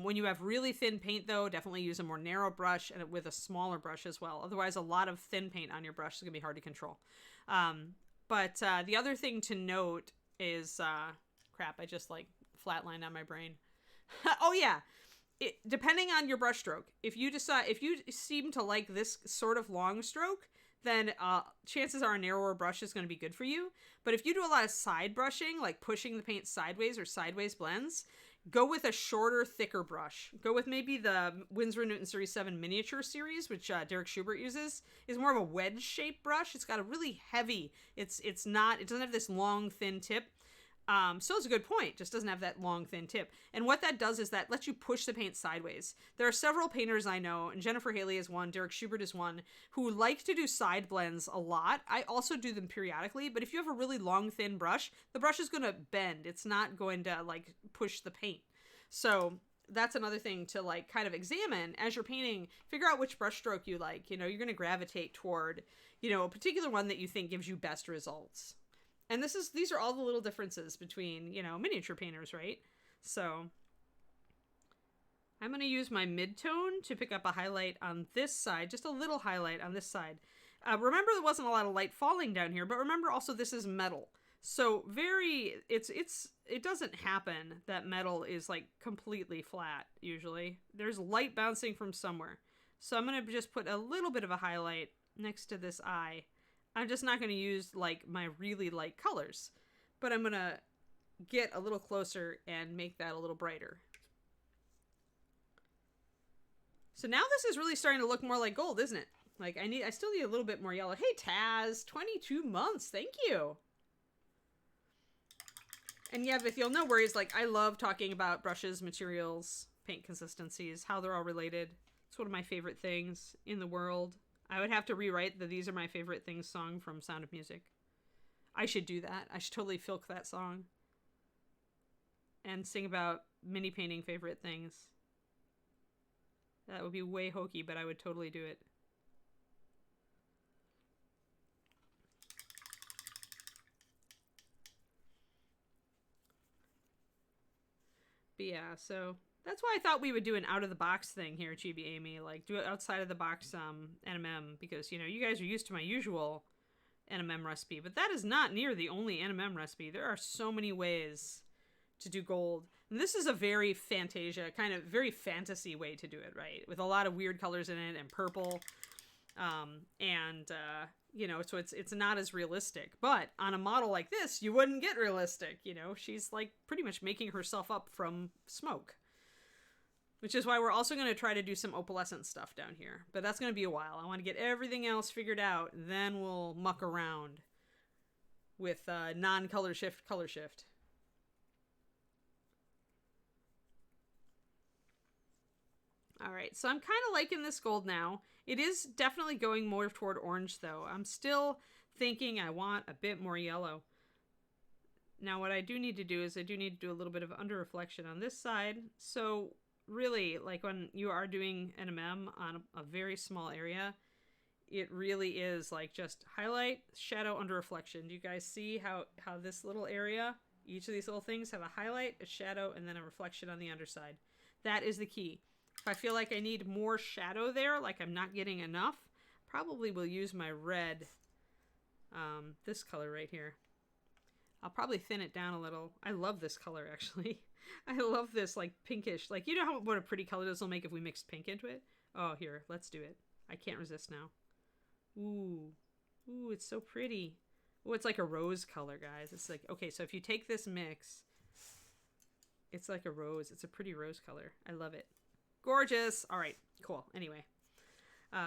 When you have really thin paint, though, definitely use a more narrow brush and with a smaller brush as well. Otherwise, a lot of thin paint on your brush is gonna be hard to control. But the other thing to note is, crap, I just like flatlined on my brain. Oh yeah. Depending on your brush stroke, if you seem to like this sort of long stroke, then chances are a narrower brush is going to be good for you. But if you do a lot of side brushing, like pushing the paint sideways or sideways blends, go with a shorter, thicker brush. Go with maybe the Winsor & Newton Series 7 Miniature Series, which Derek Schubert uses. Is more of a wedge-shaped brush. It's got a really heavy, it doesn't have this long, thin tip. So it's a good point. Just doesn't have that long, thin tip. And what that does is that lets you push the paint sideways. There are several painters I know, and Jennifer Haley is one, Derek Schubert is one, who like to do side blends a lot. I also do them periodically, but if you have a really long, thin brush, the brush is going to bend. It's not going to, like, push the paint. So that's another thing to, like, kind of examine as you're painting. Figure out which brush stroke you like. You know, you're going to gravitate toward, you know, a particular one that you think gives you best results. And these are all the little differences between, you know, miniature painters, right? So I'm going to use my mid-tone to pick up a highlight on this side, just a little highlight on this side. Remember, there wasn't a lot of light falling down here, but remember also this is metal. So it doesn't happen that metal is like completely flat usually. There's light bouncing from somewhere. So I'm going to just put a little bit of a highlight next to this eye. I'm just not going to use, like, my really light colors, but I'm going to get a little closer and make that a little brighter. So now this is really starting to look more like gold, isn't it? Like, I still need a little bit more yellow. Hey, Taz, 22 months. Thank you. And yeah, Vithiel, no worries. Like, I love talking about brushes, materials, paint consistencies, how they're all related. It's one of my favorite things in the world. I would have to rewrite the These Are My Favorite Things song from Sound of Music. I should do that. I should totally filk that song. And sing about mini painting favorite things. That would be way hokey, but I would totally do it. But yeah, so that's why I thought we would do an out-of-the-box thing here, Chibi Amy. Like, do it outside-of-the-box NMM, because, you know, you guys are used to my usual NMM recipe, but that is not near the only NMM recipe. There are so many ways to do gold. And this is a very Fantasia, kind of very fantasy way to do it, right? With a lot of weird colors in it and purple. You know, so it's not as realistic. But on a model like this, you wouldn't get realistic, you know? She's, like, pretty much making herself up from smoke. Which is why we're also going to try to do some opalescent stuff down here. But that's going to be a while. I want to get everything else figured out. Then we'll muck around with non-color shift, color shift. Alright, so I'm kind of liking this gold now. It is definitely going more toward orange, though. I'm still thinking I want a bit more yellow. Now, what I do need to do is I do need to do a little bit of under reflection on this side. So really, like when you are doing NMM on a very small area, it really is like just highlight, shadow, under reflection. Do you guys see how this little area, each of these little things have a highlight, a shadow, and then a reflection on the underside? That is the key. If I feel like I need more shadow there, like I'm not getting enough, probably will use my red, this color right here. I'll probably thin it down a little. I love this color, actually. I love this, like, pinkish. Like, you know what a pretty color this will make if we mix pink into it? Oh, here, let's do it. I can't resist now. Ooh. Ooh, it's so pretty. Oh, it's like a rose color, guys. It's like, okay, so if you take this mix, it's like a rose. It's a pretty rose color. I love it. Gorgeous. All right, cool. Anyway.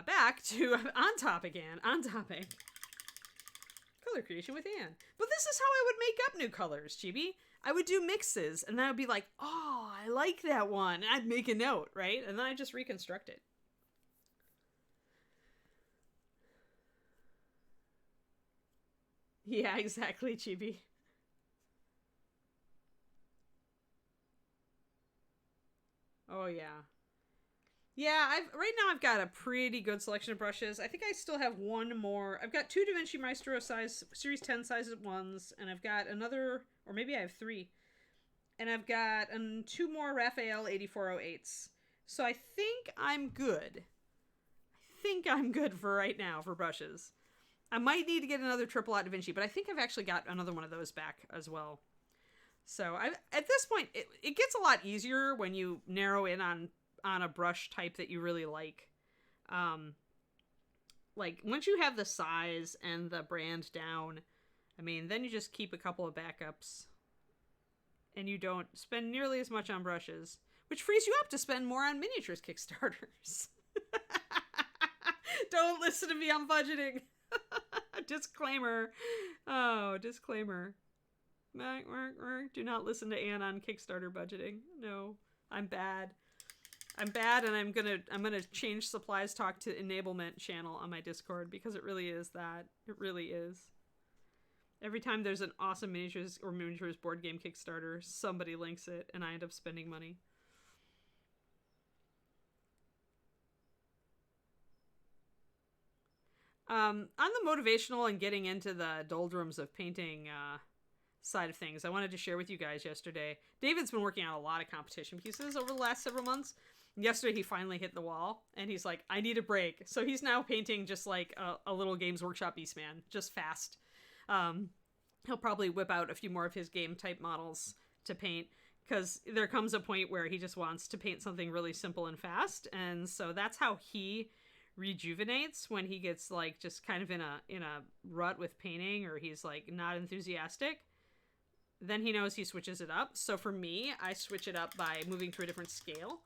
Back to on topic. Color creation with Anne. But this is how I would make up new colors, Chibi. I would do mixes, and then I would be like, oh, I like that one. And I'd make a note, right? And then I just reconstruct it. Yeah, exactly, Chibi. Oh, yeah. Yeah, right now I've got a pretty good selection of brushes. I think I still have one more. I've got 2 Da Vinci Maestro size, Series 10 size ones, and I've got another, or maybe I have 3. And I've got 2 more Raphael 8408s. So I think I'm good. For right now for brushes. I might need to get another Triple Lot Da Vinci, but I think I've actually got another one of those back as well. So at this point, it gets a lot easier when you narrow in on a brush type that you really like. Like once you have the size and the brand down, I mean, then you just keep a couple of backups and you don't spend nearly as much on brushes, which frees you up to spend more on miniatures Kickstarters. Don't listen to me on budgeting. Disclaimer. Oh, disclaimer. Do not listen to Anne on Kickstarter budgeting. No, I'm bad. And I'm gonna change supplies talk to enablement channel on my Discord because it really is that. It really is. Every time there's an awesome miniatures board game Kickstarter, somebody links it and I end up spending money. On the motivational and getting into the doldrums of painting side of things, I wanted to share with you guys yesterday. David's been working on a lot of competition pieces over the last several months. Yesterday he finally hit the wall and he's like, I need a break. So he's now painting just like a little Games Workshop Beastman, just fast. He'll probably whip out a few more of his game type models to paint because there comes a point where he just wants to paint something really simple and fast. And so that's how he rejuvenates when he gets like just kind of in a rut with painting or he's like not enthusiastic. Then he knows he switches it up. So for me, I switch it up by moving to a different scale.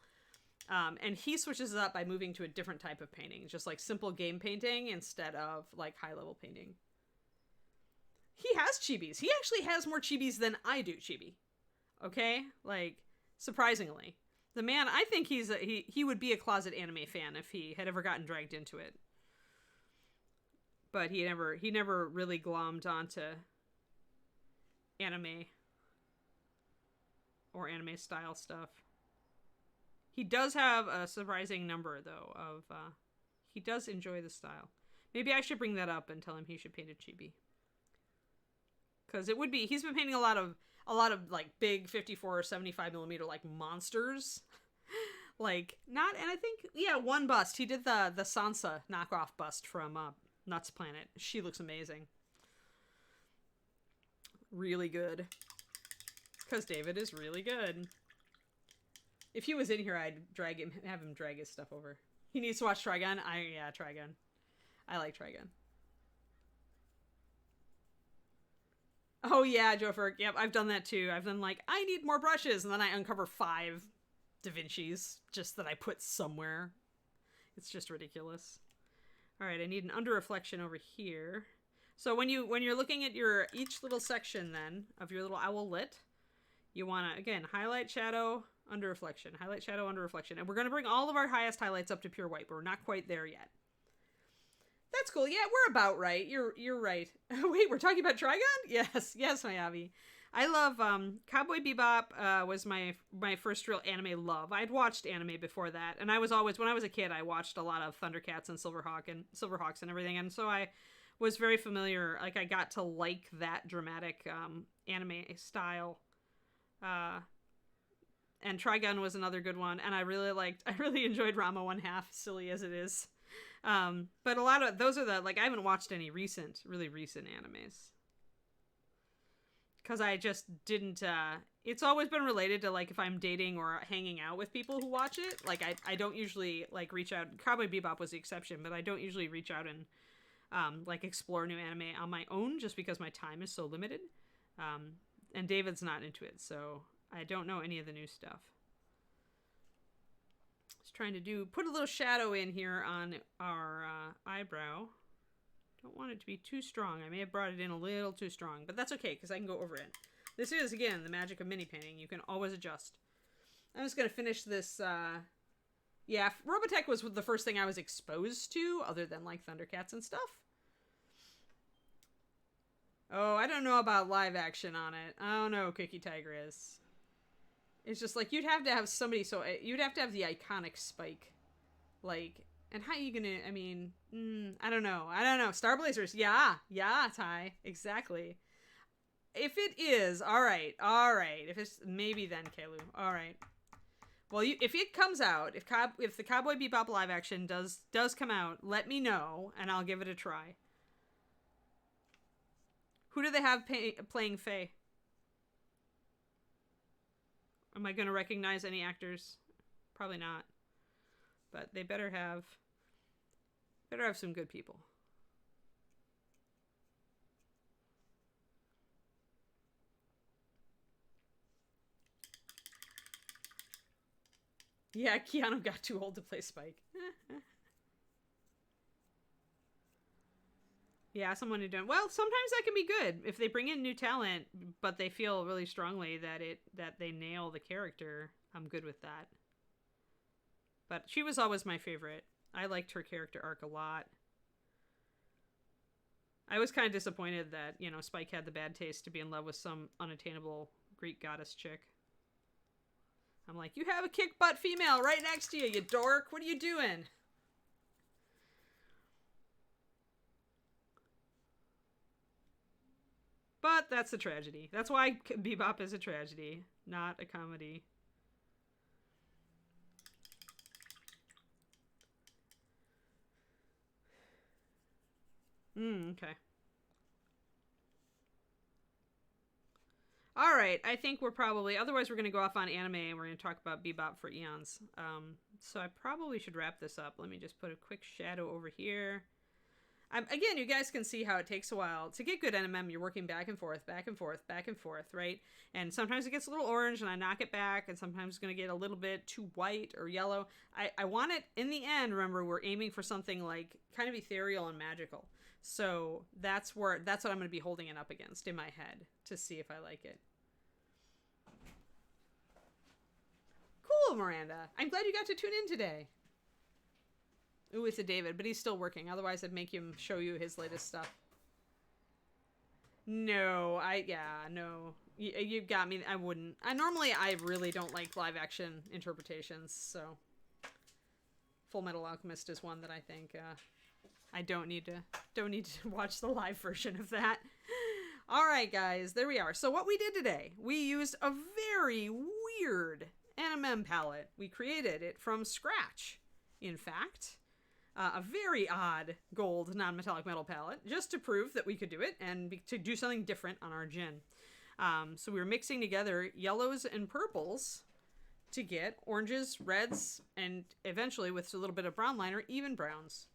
And he switches it up by moving to a different type of painting, just like simple game painting instead of like high level painting. He has chibis. He actually has more chibis than I do chibi. Okay? Like, surprisingly. The man, I think he would be a closet anime fan if he had ever gotten dragged into it. But he never really glommed onto anime or anime style stuff. He does have a surprising number though of he does enjoy the style. Maybe I should bring that up and tell him he should paint a chibi. Cuz it would be he's been painting a lot of like big 54 or 75 millimeter like monsters. Like not, and I think one bust. He did the Sansa knockoff bust from Nuts Planet. She looks amazing. Really good. Because David is really good. If he was in here, I'd have him drag his stuff over. He needs to watch Trigun. Trigun. I like Trigun. Oh yeah, Joe Ferg. Yep, I've done that too. I've done like, I need more brushes, and then I uncover 5 Da Vinci's just that I put somewhere. It's just ridiculous. All right, I need an under reflection over here. So when you're looking at each little section then of your little owl lit, you want to again highlight, shadow, under reflection, highlight, shadow, under reflection, and we're going to bring all of our highest highlights up to pure white, but we're not quite there yet. That's cool. Yeah, we're about right. You're right. Wait, we're talking about Trigun? Yes, Mayavi. I love Cowboy Bebop was my first real anime love. I'd watched anime before that, and I was always, when I was a kid, I watched a lot of Thundercats and Silverhawks and everything, and so I was very familiar. Like I got to like that dramatic anime style. And Trigun was another good one, and I really enjoyed Rama 1/2, silly as it is. But a lot of those are I haven't watched any really recent animes. Because I just didn't, it's always been related to, like, if I'm dating or hanging out with people who watch it. Like, I don't usually, like, reach out. Cowboy Bebop was the exception, but I don't usually reach out and, like, explore new anime on my own just because my time is so limited. And David's not into it, so I don't know any of the new stuff. Let's trying to put a little shadow in here on our eyebrow. Don't want it to be too strong. I may have brought it in a little too strong, but that's okay because I can go over it. This is, again, the magic of mini painting. You can always adjust. I'm just going to finish this. Yeah, Robotech was the first thing I was exposed to, other than like Thundercats and stuff. Oh, I don't know about live action on it. I don't know, Cookie Tigress. It's just like you'd have to have somebody, so you'd have to have the iconic Spike. Like, and how are you gonna, I mean, I don't know. Star Blazers, yeah, Ty, exactly. If it is, all right. If it's, maybe then, Kalu, all right. Well, if it comes out, if the Cowboy Bebop live action does come out, let me know, and I'll give it a try. Who do they have playing Faye? Am I going to recognize any actors? Probably not. But they better have some good people. Yeah, Keanu got too old to play Spike. Yeah, someone who don't. Well, sometimes that can be good if they bring in new talent, but they feel really strongly that they nail the character. I'm good with that. But she was always my favorite. I liked her character arc a lot. I was kind of disappointed that, you know, Spike had the bad taste to be in love with some unattainable Greek goddess chick. I'm like, you have a kick butt female right next to you, you dork. What are you doing? But that's a tragedy. That's why Bebop is a tragedy, not a comedy. Okay. All right, I think we're probably, otherwise we're going to go off on anime and we're going to talk about Bebop for eons. So I probably should wrap this up. Let me just put a quick shadow over here. Again, you guys can see how it takes a while. To get good NMM, you're working back and forth, right? And sometimes it gets a little orange and I knock it back, and sometimes it's going to get a little bit too white or yellow. I want it, in the end, remember, we're aiming for something like kind of ethereal and magical. So that's what I'm going to be holding it up against in my head to see if I like it. Cool, Miranda. I'm glad you got to tune in today. Ooh, it's a David, but he's still working. Otherwise, I'd make him show you his latest stuff. No, no. You got me. I wouldn't. I really don't like live action interpretations, so Full Metal Alchemist is one that I think I don't need to watch the live version of that. All right, guys, there we are. So what we did today, we used a very weird Nmm palette. We created it from scratch, in fact. A very odd gold non-metallic metal palette, just to prove that we could do it and to do something different on our gin. So we were mixing together yellows and purples to get oranges, reds, and eventually, with a little bit of brown liner, even browns.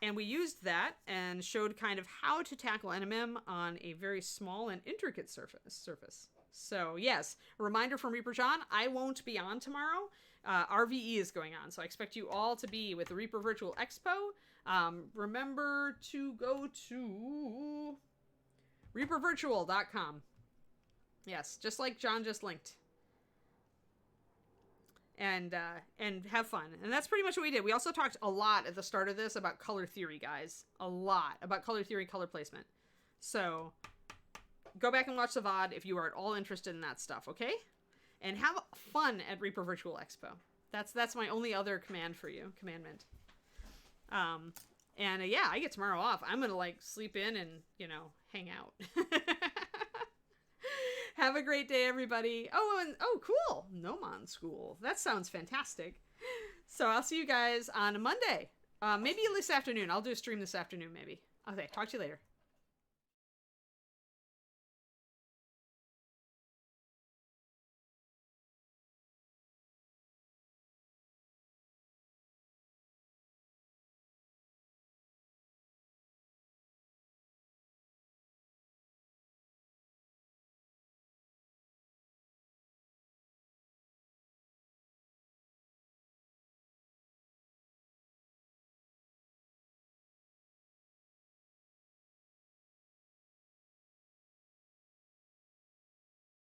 And we used that and showed kind of how to tackle NMM on a very small and intricate surface. So yes, a reminder from Reaper John, I won't be on tomorrow. RVE is going on, so I expect you all to be with the Reaper Virtual Expo. Remember to go to reapervirtual.com. Yes, just like John just linked. And have fun. And that's pretty much what we did. We also talked a lot at the start of this about color theory, guys. A lot about color theory, color placement. So go back and watch the VOD if you are at all interested in that stuff, okay? And have fun at Reaper Virtual Expo. That's my only other commandment. Yeah, I get tomorrow off. I'm gonna like sleep in and, you know, hang out. Have a great day, everybody. Oh, cool. Gnomon School. That sounds fantastic. So I'll see you guys on Monday. Maybe this afternoon. I'll do a stream this afternoon, maybe. Okay, talk to you later.